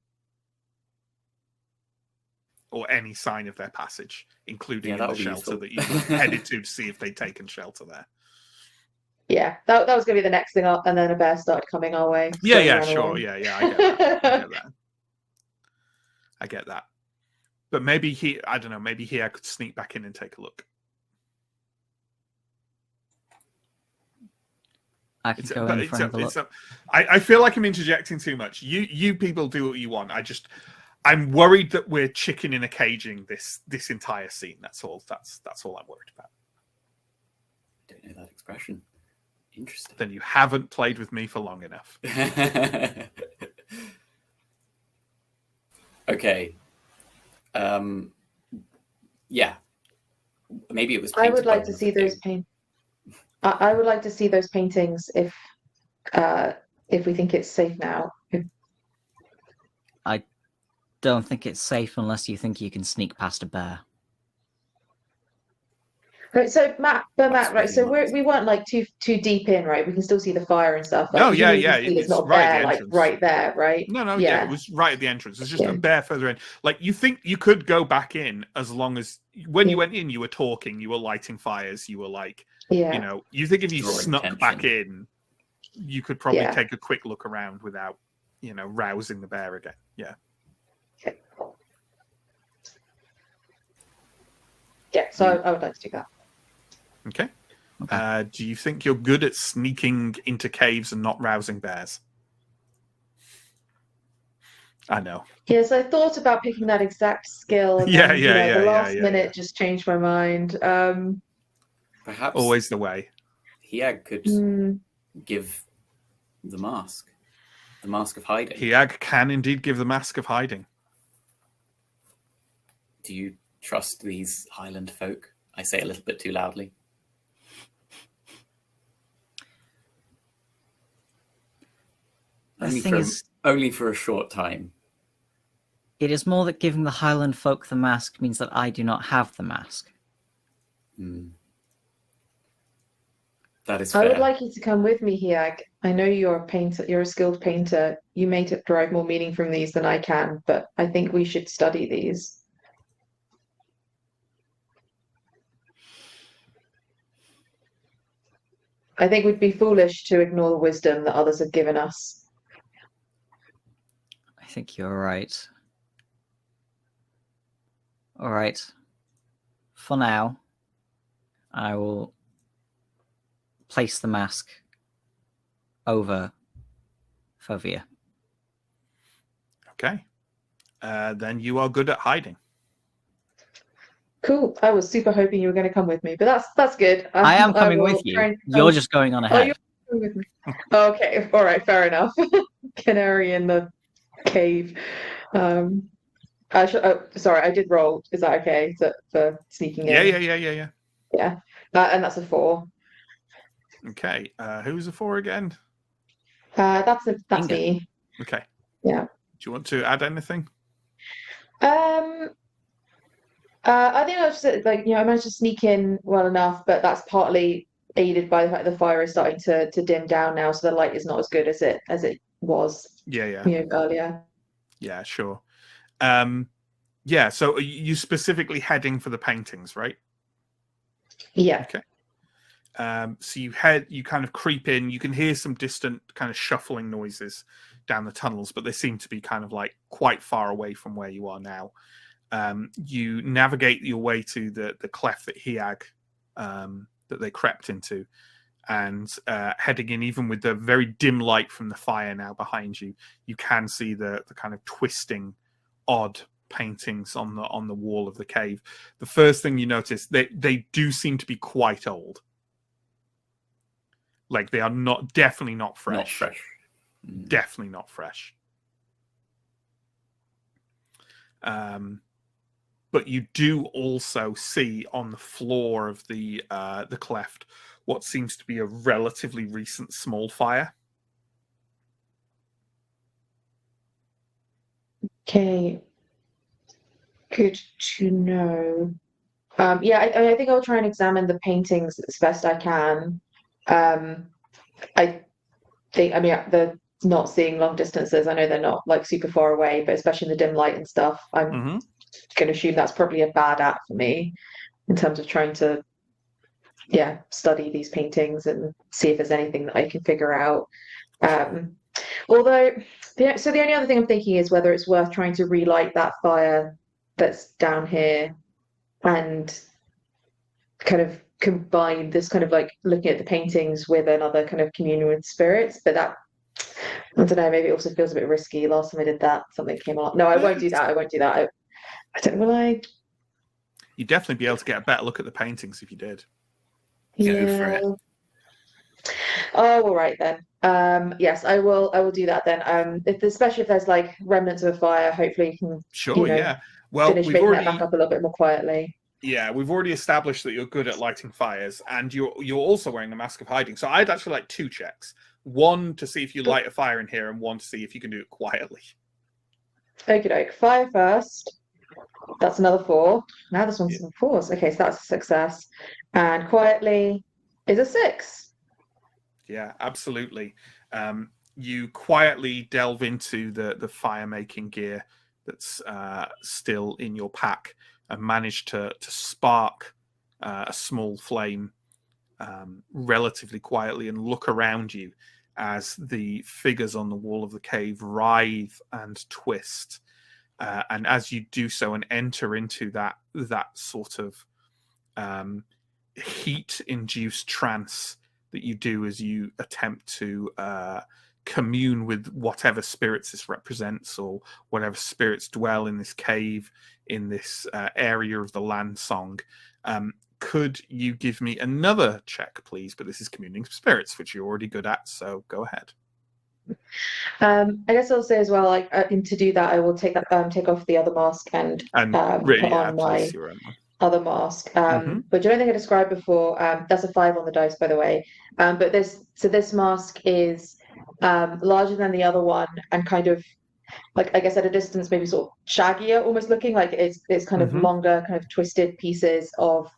or any sign of their passage, including in the shelter that you headed to see if they'd taken shelter there. Yeah, that was going to be the next thing up, and then a bear started coming our way. Yeah, sure. Yeah, I get that. But maybe maybe I could sneak back in and take a look. I could go in for another look. I feel like I'm interjecting too much. You people do what you want. I'm worried that we're chicken in a caging this entire scene. That's all I'm worried about. I don't know that expression. Interesting. Then you haven't played with me for long enough. Okay. Yeah. Maybe it was. I would like to see those I would like to see those paintings if we think it's safe now. I don't think it's safe unless you think you can sneak past a bear. Right, so Matt, right? So we weren't like too deep in, right? We can still see the fire and stuff. Like, no, yeah. It's not right bear, like right there, right? No, yeah. It was right at the entrance. It's just a bear further in. Like, you think you could go back in as long as when you went in, you were talking, you were lighting fires, you were like, you think if you snuck back in, you could probably take a quick look around without, rousing the bear again. Yeah. Okay. Yeah. So I would like to do that. Okay. Do you think you're good at sneaking into caves and not rousing bears? I know. Yes, I thought about picking that exact skill. And the last minute just changed my mind. Perhaps always the way. Hiag could give the mask of hiding. Hiag can indeed give the mask of hiding. Do you trust these Highland folk? I say a little bit too loudly. Only for a short time. It is more that giving the Highland folk the mask means that I do not have the mask. That is I fair. would like you to come with me, Hiag. I know you're a painter, you're a skilled painter. You may derive more meaning from these than I can, but I think we should study these. I think we'd be foolish to ignore the wisdom that others have given us. I think you're right. All right. For now, I will place the mask over Favia. Okay. Then you are good at hiding. Cool. I was super hoping you were going to come with me, but that's good. I am coming will with you. try and- You're just going on Oh, ahead. you're coming with me. Okay. All right. Fair enough. Canary in the cave. Sorry, I did roll. Is that okay for sneaking Yeah, in? yeah. Yeah. And that's a 4. Okay. Who's a 4 again? That's Inga. me. Okay. Yeah. Do you want to add anything? I think I was just like, I managed to sneak in well enough, but that's partly aided by the fact the fire is starting to dim down now, so the light is not as good as it was, Yeah. earlier. Yeah, sure. Yeah, so are you specifically heading for the paintings, right? Yeah. Okay. So you kind of creep in. You can hear some distant kind of shuffling noises down the tunnels, but they seem to be kind of like quite far away from where you are now. You navigate your way to the cleft that Hiag that they crept into, and heading in, even with the very dim light from the fire now behind you, you can see the kind of twisting, odd paintings on the wall of the cave. The first thing you notice, they do seem to be quite old. Like they are definitely not fresh. Not fresh. Definitely not fresh. But you do also see on the floor of the cleft what seems to be a relatively recent small fire. Okay. Good to know. Yeah, I think I'll try and examine the paintings as best I can. I they're not seeing long distances. I know they're not like super far away, but especially in the dim light and stuff, I'm going to assume that's probably a bad app for me in terms of trying to, study these paintings and see if there's anything that I can figure out. Although, the only other thing I'm thinking is whether it's worth trying to relight that fire that's down here and kind of combine this kind of like looking at the paintings with another kind of communion with spirits. But that, I don't know, maybe it also feels a bit risky. Last time I did that, something came up. No, I won't do that. I won't do that. I don't, will I? You'd definitely be able to get a better look at the paintings if you did. Go for it. Oh, all right then. Yes, I will do that then. Especially if there's like remnants of a fire, hopefully you can Sure, yeah. Well, finish making that back up a little bit more quietly. Yeah, we've already established that you're good at lighting fires, and you're also wearing a mask of hiding. So I'd actually like 2 checks. One to see if you light a fire in here, and one to see if you can do it quietly. Okie doke. Fire first. That's another 4. Now this one's 4s. Okay, so that's a success. And quietly is a 6. Yeah, absolutely. You quietly delve into the fire making gear that's still in your pack and manage to spark a small flame relatively quietly and look around you as the figures on the wall of the cave writhe and twist. And as you do so and enter into that sort of heat-induced trance that you do as you attempt to commune with whatever spirits this represents, or whatever spirits dwell in this cave, in this area of the land song. Could you give me another check, please? But this is communing with spirits, which you're already good at, so go ahead. I guess I'll say as well, like, and to do that, I will take off the other mask and really, put on my other mask. But you don't think I described before? That's a 5 on the dice, by the way. But this mask is larger than the other one and kind of like I guess at a distance, maybe sort of shaggier, almost looking like it's kind of longer, kind of twisted pieces of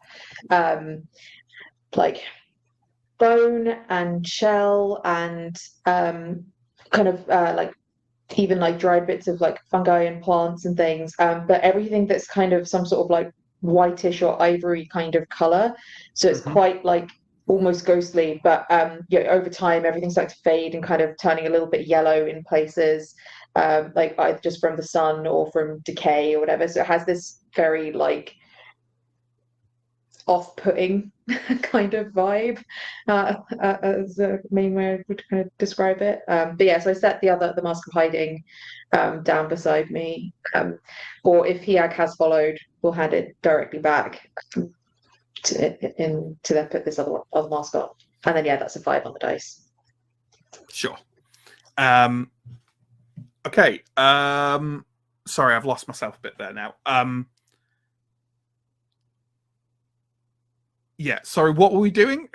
like bone and shell and kind of like even like dried bits of like fungi and plants and things, but everything that's kind of some sort of like whitish or ivory kind of color. So it's quite like almost ghostly, but over time everything's starting to fade and kind of turning a little bit yellow in places, like either just from the sun or from decay or whatever. So it has this very like off-putting kind of vibe, as a main way I would kind of describe it. But yeah, so I set the Mask of Hiding down beside me, or if Hiag has followed, we'll hand it directly back to then put this other mask on, and then yeah, that's a 5 on the dice. Sure. Okay. Sorry, I've lost myself a bit there now. Yeah, sorry, what were we doing?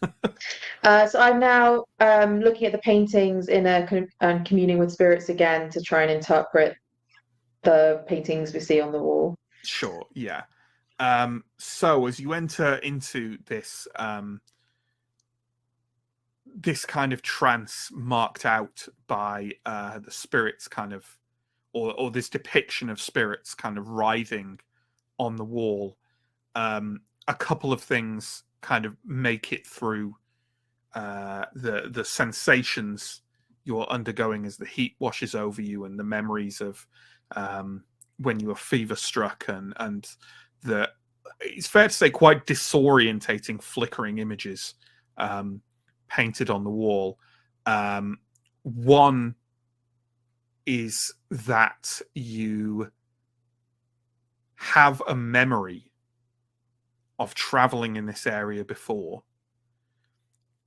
So I'm now looking at the paintings in a and communing with spirits again to try and interpret the paintings we see on the wall. Sure, yeah. So as you enter into this this kind of trance marked out by the spirits kind of, or this depiction of spirits kind of writhing on the wall, a couple of things kind of make it through the sensations you're undergoing as the heat washes over you, and the memories of when you were fever struck, and the, it's fair to say, quite disorientating flickering images painted on the wall. One is that you have a memory of traveling in this area before.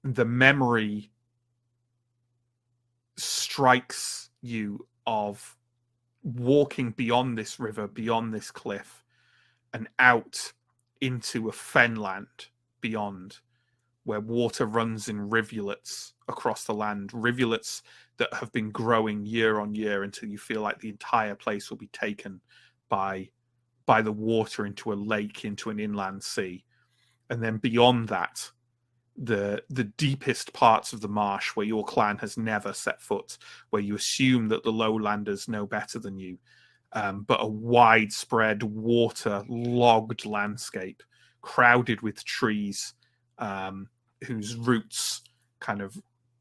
The memory strikes you of walking beyond this river, beyond this cliff, and out into a fenland beyond, where water runs in rivulets across the land, rivulets that have been growing year on year until you feel like the entire place will be taken by the water into a lake, into an inland sea. And then beyond that, the deepest parts of the marsh where your clan has never set foot, where you assume that the lowlanders know better than you, but a widespread water-logged landscape crowded with trees whose roots kind of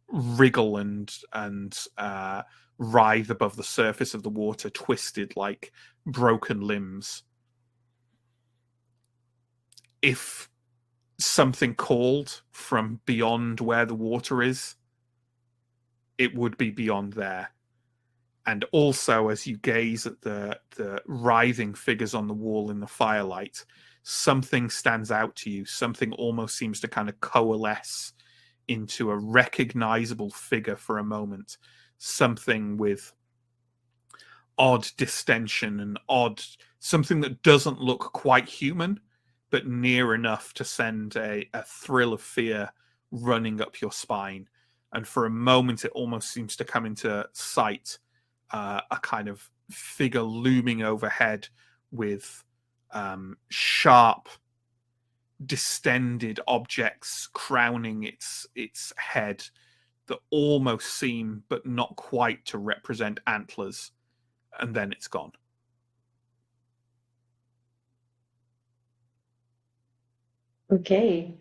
wriggle and writhe above the surface of the water, twisted like broken limbs. If something called from beyond where the water is, it would be beyond there. And also, as you gaze at the writhing figures on the wall in the firelight, something stands out to you. Something almost seems to kind of coalesce into a recognizable figure for a moment. Something with odd distension and something that doesn't look quite human, but near enough to send a thrill of fear running up your spine. And for a moment, it almost seems to come into sight, a kind of figure looming overhead with sharp, distended objects crowning its head that almost seem, but not quite, to represent antlers. And then it's gone. Okay.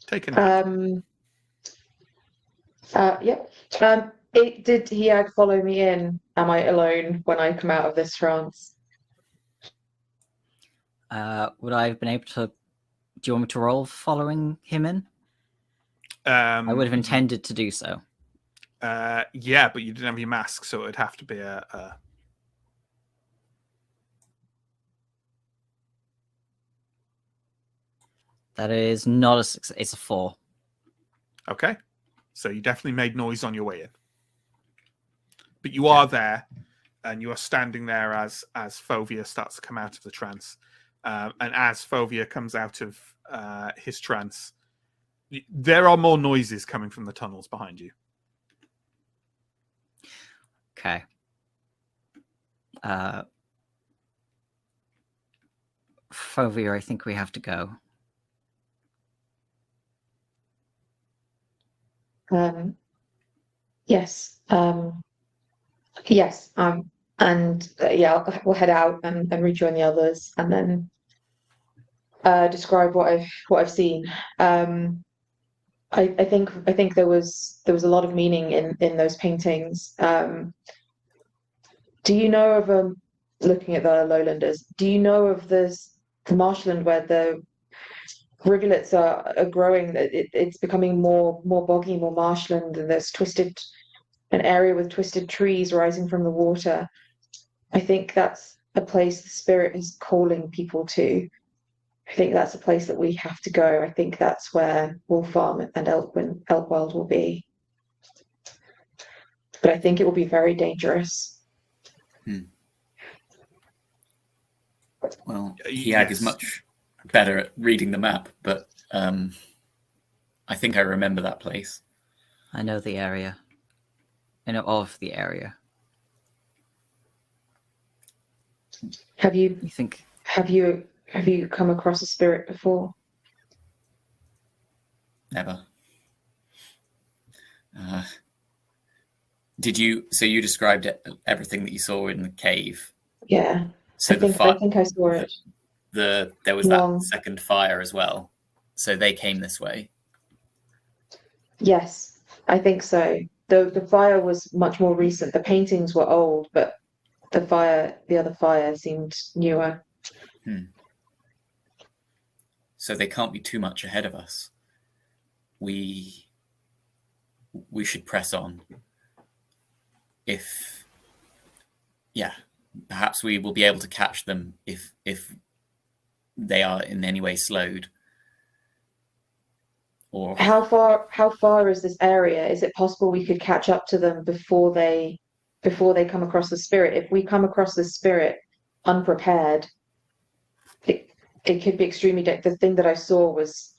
Take a nap. Yep. Did Hiag follow me in? Am I alone when I come out of this trance? Would I have been able to? Do you want me to roll following him in? I would have intended to do so. Yeah, but you didn't have your mask, so it would have to be a... That is not a success. It's a 4. Okay. So you definitely made noise on your way in. But you are there, and you are standing there as Fovia starts to come out of the trance. And as Fovia comes out of his trance, there are more noises coming from the tunnels behind you. Okay. Fovia, I think we have to go. Yes. Yes. And yeah, we'll head out and rejoin the others, and then describe what I've seen. I think there was a lot of meaning in those paintings. Do you know of looking at the lowlanders? Do you know of this marshland where the rivulets are growing? That it's becoming more boggy, more marshland, and there's an area with twisted trees rising from the water. I think that's a place the spirit is calling people to. I think that's a place that we have to go. I think that's where Wolf Farm and Elkwild will be. But I think it will be very dangerous. Well, Hiag is much better at reading the map, but I think I remember that place. I know the area. I know of the area. Have you think? Have you come across a spirit before? Never. Did you? So you described everything that you saw in the cave. Yeah. So I think I saw it. There was that second fire as well. So they came this way. Yes, I think so. The fire was much more recent. The paintings were old, but the other fire seemed newer. So they can't be too much ahead of us. We should press on. Perhaps we will be able to catch them if they are in any way slowed. Or how far is this area? Is it possible we could catch up to them before they come across the spirit? If we come across the spirit unprepared, it could be extremely the thing that I saw was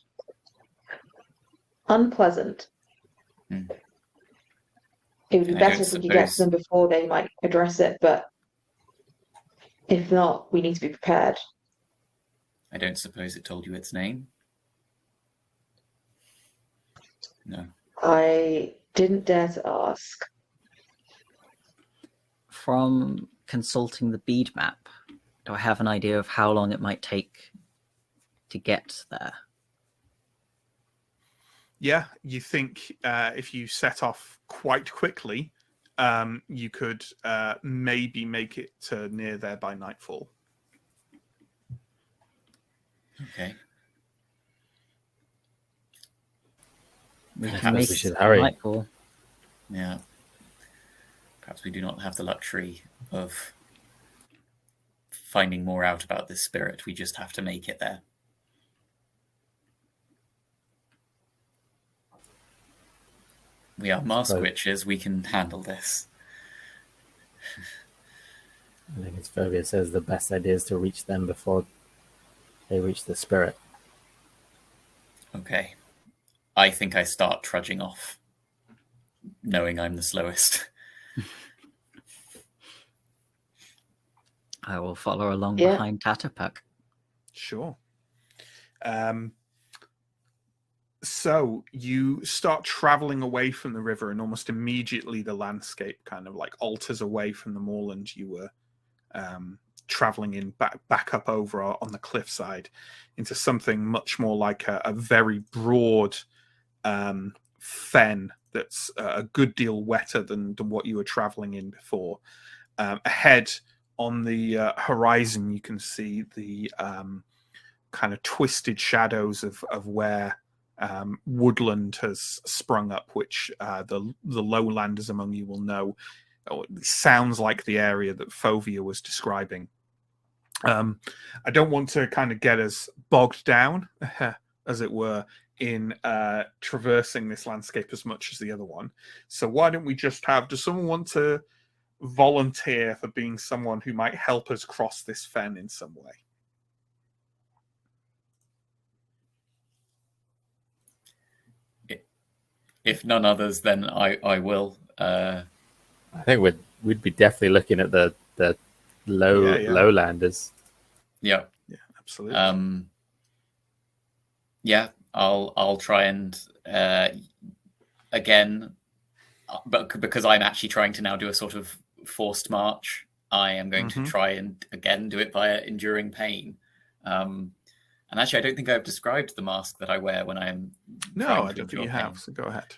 unpleasant. It would be better if we could get to them before they might address it, but if not, we need to be prepared. I don't suppose it told you its name? No. I didn't dare to ask. From consulting the bead map, do I have an idea of how long it might take to get there? Yeah, you think if you set off quite quickly, you could maybe make it to near there by nightfall. Okay. We should hurry. Nightfall. Yeah. Perhaps we do not have the luxury of finding more out about this spirit. We just have to make it there. We are Maskwitches. We can handle this. I think as Fovia says, the best idea is to reach them before they reach the spirit. Okay. I think I start trudging off, knowing I'm the slowest. I will follow along behind Tatterpuck. Sure. So you start traveling away from the river, and almost immediately the landscape kind of like alters away from the moorland you were traveling in back up over on the cliffside into something much more like a very broad fen that's a good deal wetter than what you were traveling in before. Ahead on the horizon, you can see the kind of twisted shadows of where woodland has sprung up, which the lowlanders among you will know. It sounds like the area that Fovia was describing. I don't want to kind of get us bogged down, as it were, in traversing this landscape as much as the other one. So why don't we just does someone want to volunteer for being someone who might help us cross this fen in some way? If none others, then I will. I think we'd be definitely looking at the lowlanders. Yeah. Yeah, absolutely. Yeah, I'll try and again, but because I'm actually trying to now do a sort of forced march, I am going to try and again do it via enduring pain. And actually, I don't think I've described the mask that I wear when I'm No, I don't think you have. So go ahead.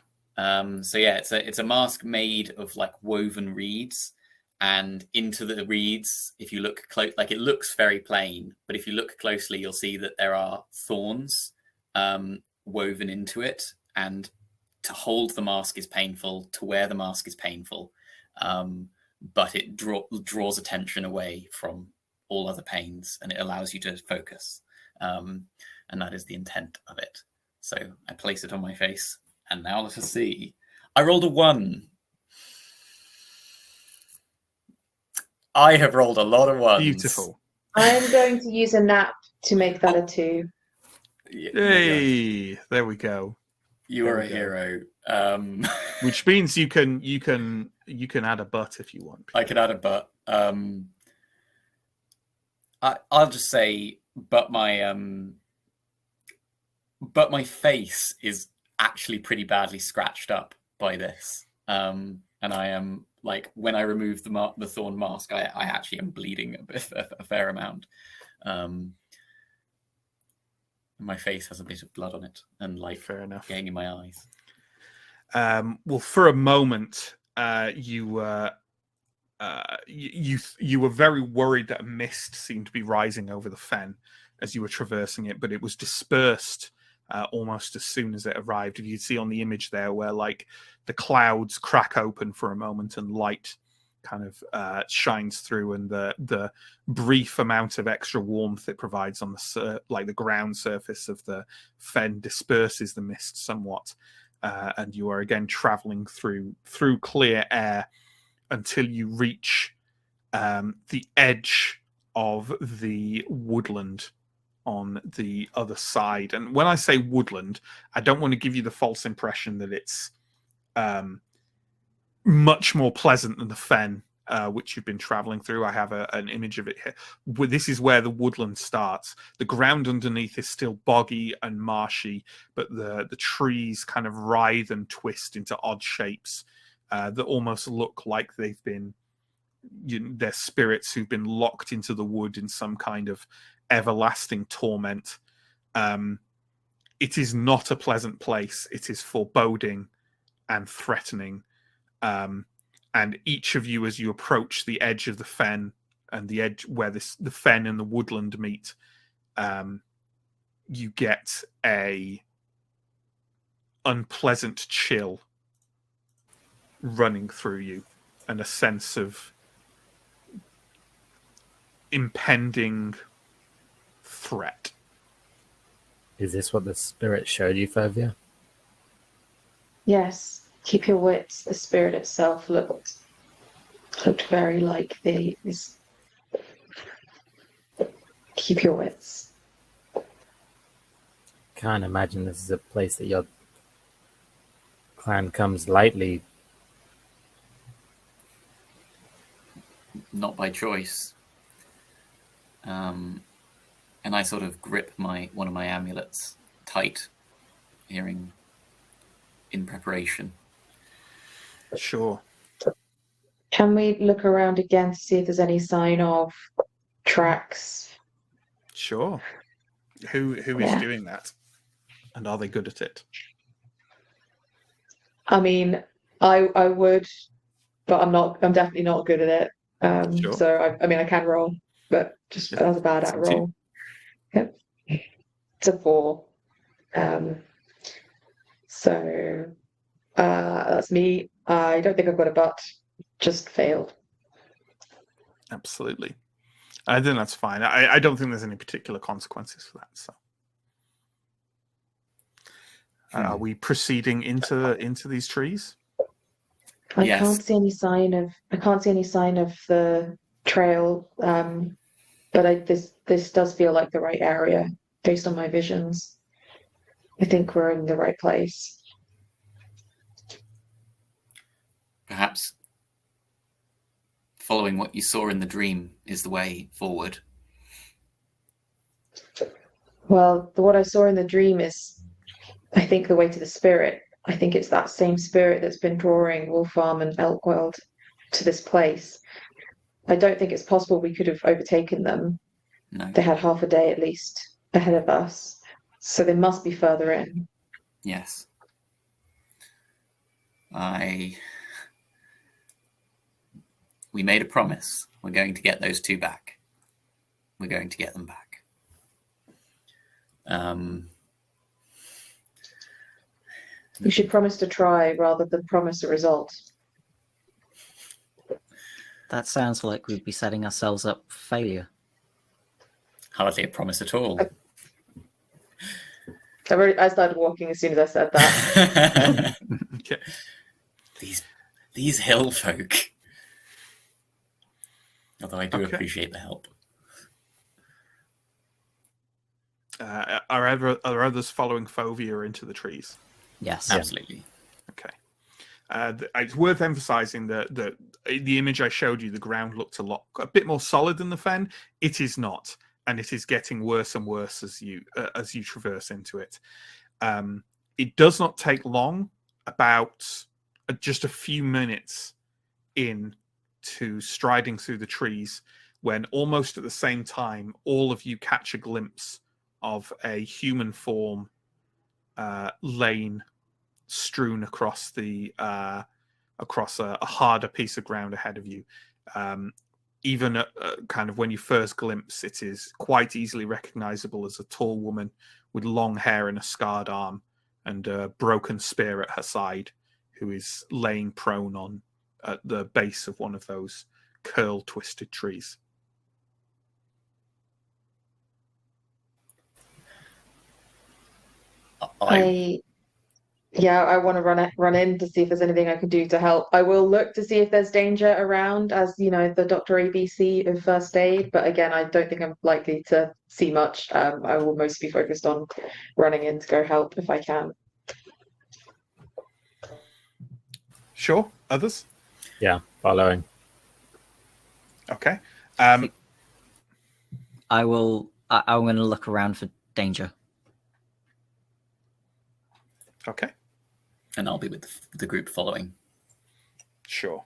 So yeah, it's a mask made of like woven reeds, and into the reeds, if you look close, like it looks very plain, but if you look closely, you'll see that there are thorns woven into it, and to hold the mask is painful, to wear the mask is painful, but it draws attention away from all other pains, and it allows you to focus, and that is the intent of it. So I place it on my face, and now let us see. I rolled a 1. I have rolled a lot of 1s. Beautiful. I'm going to use a nap to make that a 2. Hey, there we go. You are a hero. Which means you can add a butt if you want. I can add a butt. I'll just say, but my face is actually pretty badly scratched up by this, and I am like, when I remove the thorn mask, I actually am bleeding a fair amount. My face has a bit of blood on it, and like, fair enough, getting in my eyes. Well, for a moment, you were very worried that a mist seemed to be rising over the fen as you were traversing it, but it was dispersed almost as soon as it arrived. You see on the image there where like the clouds crack open for a moment and light kind of shines through, and the brief amount of extra warmth it provides on the ground surface of the fen disperses the mist somewhat, and you are again traveling through clear air until you reach the edge of the woodland on the other side. And when I say woodland, I don't want to give you the false impression that it's much more pleasant than the fen, which you've been traveling through. I have an image of it here. This is where the woodland starts. The ground underneath is still boggy and marshy, but the trees kind of writhe and twist into odd shapes that almost look like they've been, they're spirits who've been locked into the wood in some kind of everlasting torment. It is not a pleasant place. It is foreboding and threatening. And each of you, as you approach the edge of the fen and the edge where the fen and the woodland meet, you get a unpleasant chill running through you, and a sense of impending threat. Is this what the spirit showed you, Fovia? Yes. Keep your wits. The spirit itself looked very like this. Keep your wits. Can't imagine this is a place that your clan comes lightly. Not by choice. And I sort of grip one of my amulets tight, hearing in preparation. Sure. Can we look around again to see if there's any sign of tracks? Sure. Who is doing that? And are they good at it? I mean, I would, but I'm definitely not good at it. Sure. So I can roll, but just I was bad at roll. Yep. It's a 4. So that's me. I don't think I've got a butt. Just failed. Absolutely. I think that's fine. I don't think there's any particular consequences for that. So, are we proceeding into these trees? I Yes. can't see any sign of the trail. But this does feel like the right area based on my visions. I think we're in the right place. Perhaps following what you saw in the dream is the way forward. Well, what I saw in the dream is, I think, the way to the spirit. I think it's that same spirit that's been drawing Wolf Farm and Elkworld to this place. I don't think it's possible we could have overtaken them. No. They had half a day at least ahead of us, so they must be further in. Yes. We made a promise. We're going to get those two back. We're going to get them back. You should promise to try rather than promise a result. That sounds like we'd be setting ourselves up for failure. Hardly a promise at all. I started walking as soon as I said that. Okay. These hill folk. Although I do Okay. appreciate the help. Are others following Fovia into the trees? Yes. Absolutely. Okay. It's worth emphasizing that the image I showed you, the ground looked a bit more solid than the fen. It is not, and it is getting worse and worse as you traverse into it. It does not take long, about just a few minutes in to striding through the trees, when almost at the same time, all of you catch a glimpse of a human form laying strewn across a harder piece of ground ahead of you. Even kind of when you first glimpse, it is quite easily recognizable as a tall woman with long hair and a scarred arm and a broken spear at her side, who is laying prone at the base of one of those curl twisted trees. I want to run in to see if there's anything I can do to help. I will look to see if there's danger around, as you know, the Dr. ABC of first aid. But again, I don't think I'm likely to see much. I will mostly be focused on running in to go help if I can. Sure. Others? Yeah, following. Okay. I'm going to look around for danger. Okay. And I'll be with the group following. Sure.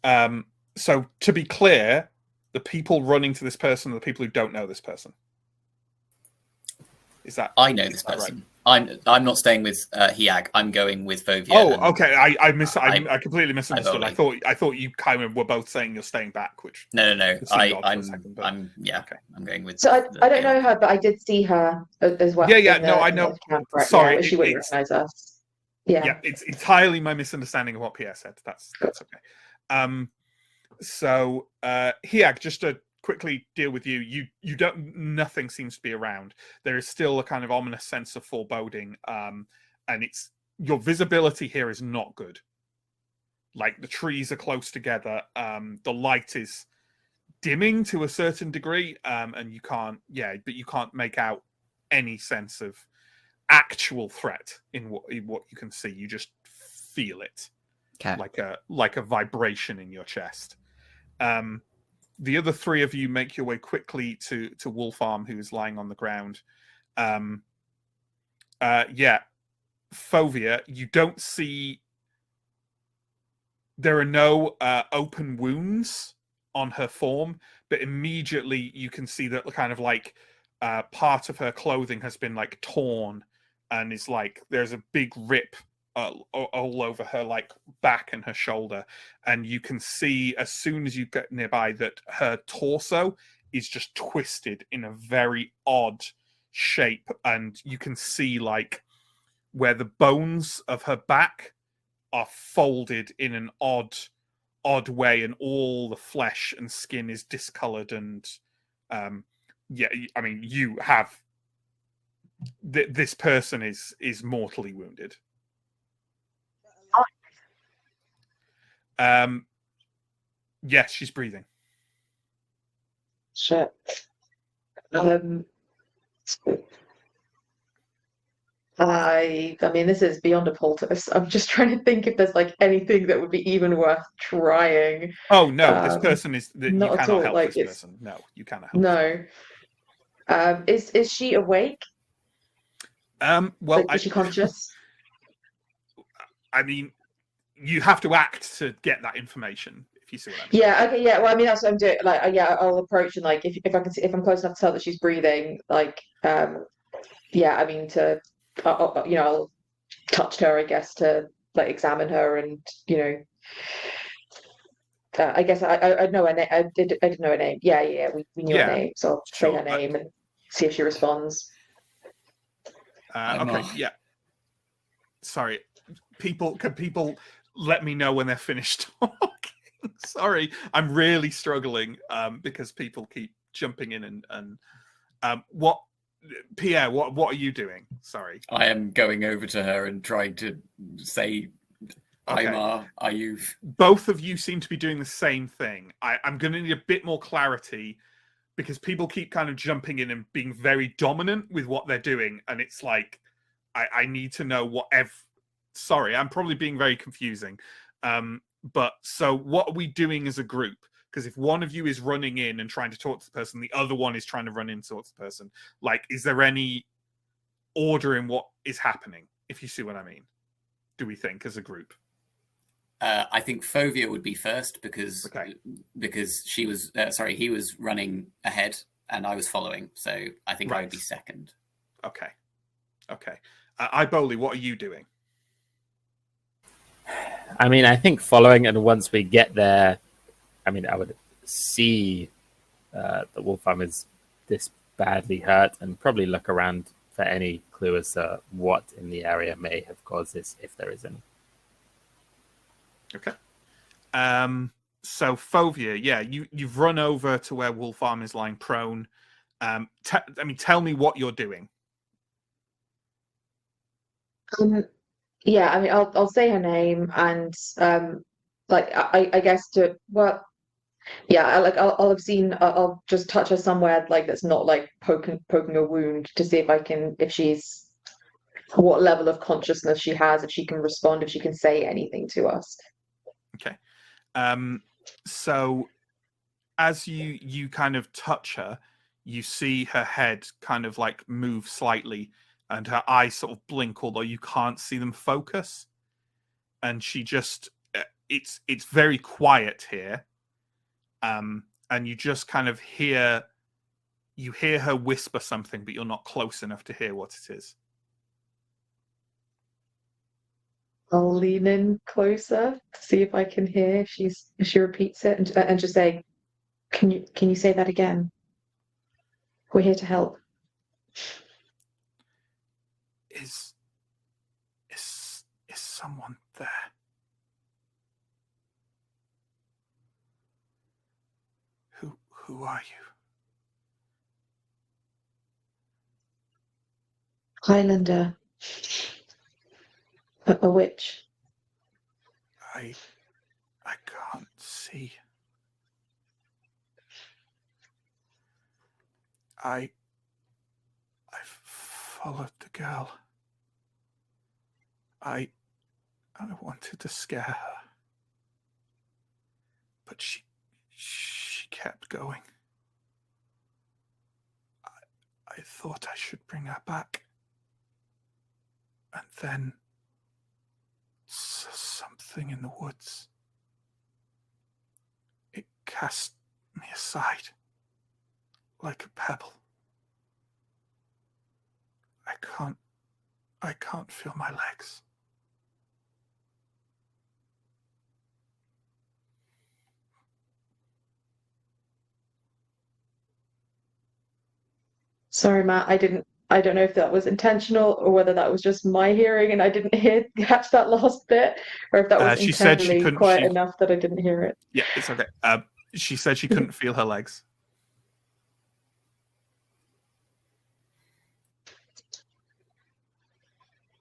So to be clear, the people running to this person are the people who don't know this person. Is that? I know this person. Right? I'm not staying with Hiag. I'm going with Fovia. Oh, okay. I completely misunderstood. I thought you kind of were both saying you're staying back. Which no. I'm going with. So I don't know her, but I did see her as well. Yeah. No, I know. Sorry, but she wouldn't recognize us. Yeah, it's entirely my misunderstanding of what Pierre said. That's okay. So Hiag, just to quickly deal with you don't. Nothing seems to be around. There is still a kind of ominous sense of foreboding, and it's your visibility here is not good. Like the trees are close together. The light is dimming to a certain degree, and you can't make out any sense of actual threat in what you can see. You just feel it, okay, like a vibration in your chest. The other three of you make your way quickly to Wolfarm, who is lying on the ground. Fovia, you don't see. There are no open wounds on her form, but immediately you can see that kind of like part of her clothing has been like torn, and is like there's a big rip all over her like back and her shoulder, and you can see as soon as you get nearby that her torso is just twisted in a very odd shape, and you can see like where the bones of her back are folded in an odd way, and all the flesh and skin is discolored, and you have this person is mortally wounded. Yes, she's breathing. Shit. I mean, this is beyond a poultice. I'm just trying to think if there's like anything that would be even worth trying. Oh no, this person is you Not at cannot all. help Like this it's person. No, you cannot help. no. Is she awake? Well, Like, is she conscious? I mean, you have to act to get that information. If you see what I mean. Yeah. Okay. Yeah. Well, I mean, that's what I'm doing. Like, yeah, I'll approach and like, if I can see, if I'm close enough to tell that she's breathing, like, yeah. I mean, I'll touch her, I guess, to like examine her, and I guess I know her name. I did know her name. Yeah. Yeah. We knew her Yeah, name, so I'll say her sure. name and see if she responds. Okay. Yeah. Sorry. Can people let me know when they're finished talking? Sorry, I'm really struggling because people keep jumping in and what Pierre, what are you doing? Sorry. I am going over to her and trying to say, Okay. Aymar, are you... Both of you seem to be doing the same thing. I'm going to need a bit more clarity because people keep kind of jumping in and being very dominant with what they're doing, and it's like I need to know Sorry, I'm probably being very confusing. But so what are we doing as a group? Because if one of you is running in and trying to talk to the person, the other one is trying to run in and talk to the person. Like, is there any order in what is happening? If you see what I mean, do we think as a group? I think Fovia would be first because he was running ahead and I was following. So I think I would be second. Okay. Iboli, what are you doing? I mean, I think following, and once we get there, I mean, I would see the wolf farm is this badly hurt and probably look around for any clue as to what in the area may have caused this, if there is any. Okay. So Fovia, yeah, you've run over to where Wolf Farm is lying prone. Tell me what you're doing. Yeah, I mean, I'll say her name and like I guess I'll have seen I'll just touch her somewhere like that's not like poking a wound to see if she's what level of consciousness she has, if she can respond, if she can say anything to us. Okay. So as you kind of touch her, you see her head kind of like move slightly and her eyes sort of blink, although you can't see them focus. And she just it's very quiet here. And you just kind of hear her whisper something, but you're not close enough to hear what it is. I'll lean in closer to see if I can hear if she repeats it and just say, can you say that again? We're here to help. Is someone there? Who are you? Highlander. A witch. I can't see. I've followed the girl. I wanted to scare her, but she kept going. I thought I should bring her back, and then something in the woods. It cast me aside like a pebble. I can't feel my legs. Sorry, Matt, I don't know if that was intentional or whether that was just my hearing and I didn't catch that last bit, or if that was She said she intentionally couldn't. quiet enough that I didn't hear it. Yeah, it's okay. She said she couldn't feel her legs.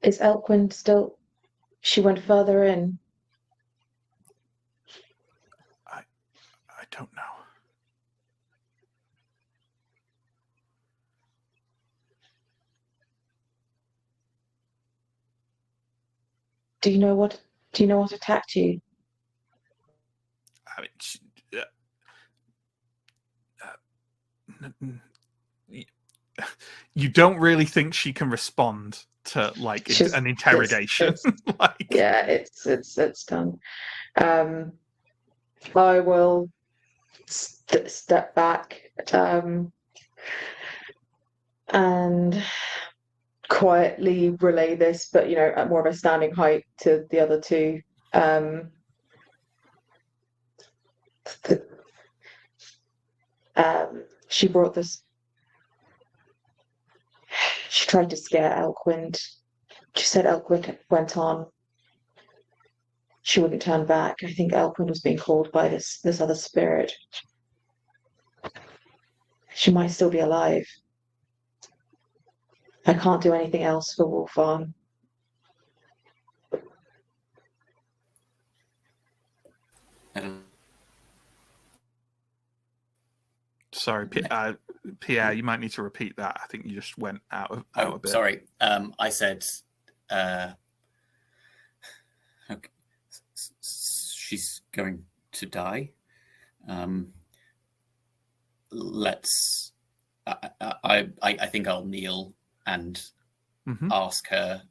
Is Elkwind still? She went further in. I don't know. Do you know what attacked you? I mean, you don't really think she can respond to like an interrogation. Like, yeah, it's done. I will step back and quietly relay this, but at more of a standing height to the other two. She brought this. She tried to scare Elkwind. She said Elkwind went on. She wouldn't turn back. I think Elkwind was being called by this other spirit. She might still be alive. I can't do anything else for Wolfarm. Sorry, Pierre, you might need to repeat that. I think you just went out a bit. Sorry. I said, okay, she's going to die. Let's. I think I'll kneel and ask her.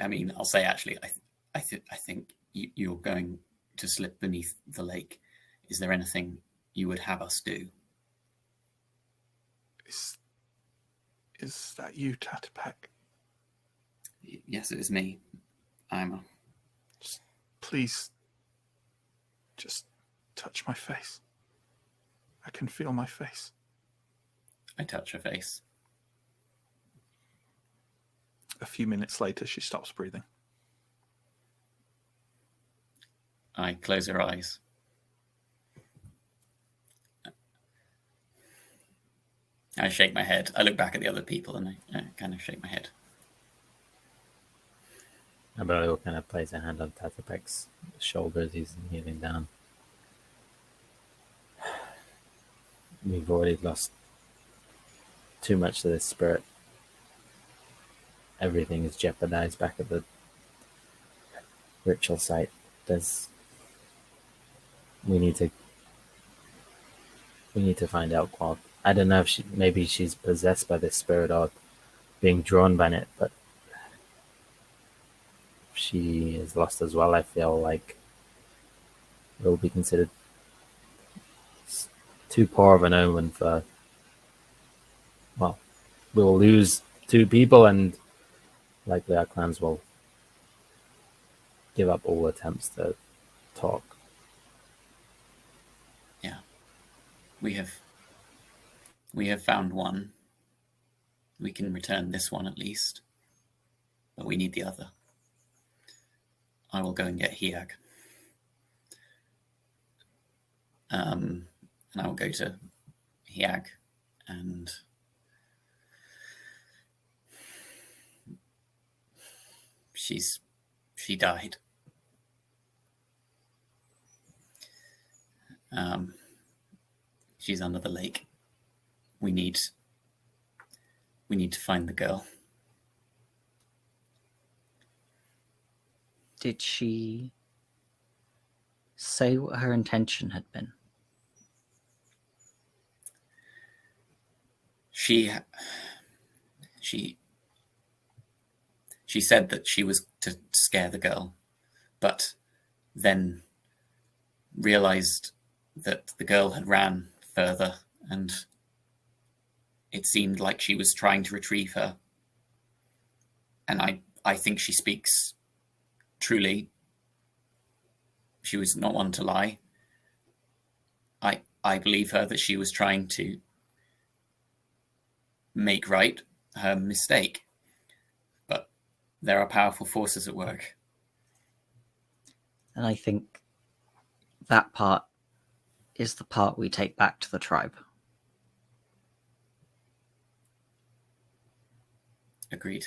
I mean, I'll say actually, I think you're going to slip beneath the lake. Is there anything you would have us do? Is that you, Tatterpack? Yes, it is me. Please, just touch my face. I can feel my face. I touch her face. A few minutes later, she stops breathing. I close her eyes. I shake my head. I look back at the other people and I kind of shake my head. Abelia kind of places a hand on Tatterpack's shoulders. He's kneeling down. We've already lost too much to this spirit. Everything is jeopardized back at the ritual site. We need to find out what. I don't know if maybe she's possessed by this spirit or being drawn by it, but if she is lost as well, I feel like it will be considered too poor of an omen for. Well, we'll lose 2 people, and likely our clans will give up all attempts to talk. Yeah. We have found one. We can return this one at least. But we need the other. I will go and get Hiag. And I will go to Hiag and she died. She's under the lake. We need to find the girl. Did she say what her intention had been? She said that she was to scare the girl, but then realized that the girl had ran further and it seemed like she was trying to retrieve her. And I think she speaks truly. She was not one to lie. I believe her that she was trying to make right her mistake. But there are powerful forces at work. And I think that part is the part we take back to the tribe. Agreed.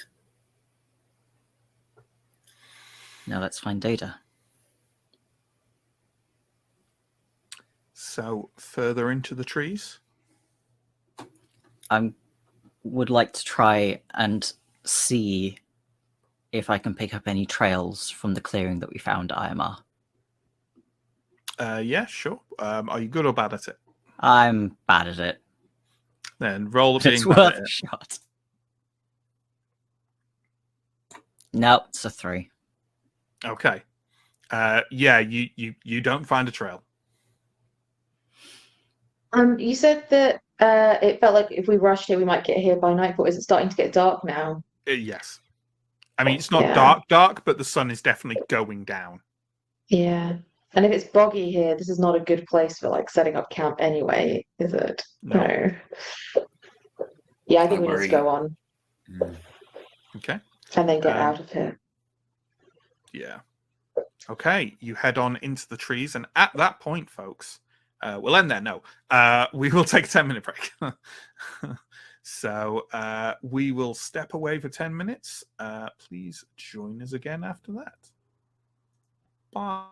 Now let's find Data. So, further into the trees? I would like to try and see if I can pick up any trails from the clearing that we found IMR. Yeah, sure. Are you good or bad at it? I'm bad at it. Then roll at But being it's bad worth at a it. shot. No, it's a 3. Okay. Yeah, you don't find a trail. You said that it felt like if we rushed here, we might get here by nightfall. Is it starting to get dark now? Yes. I mean, it's not Yeah. dark, but the sun is definitely going down. Yeah. And if it's boggy here, this is not a good place for like setting up camp anyway, is it? No. Yeah, I think I we need to worry. go on Okay. and then get Um, out of here. Yeah. Okay, you head on into the trees, and at that point, folks, we'll end there. No, we will take a 10-minute break. So we will step away for 10 minutes. Please join us again after that. Bye.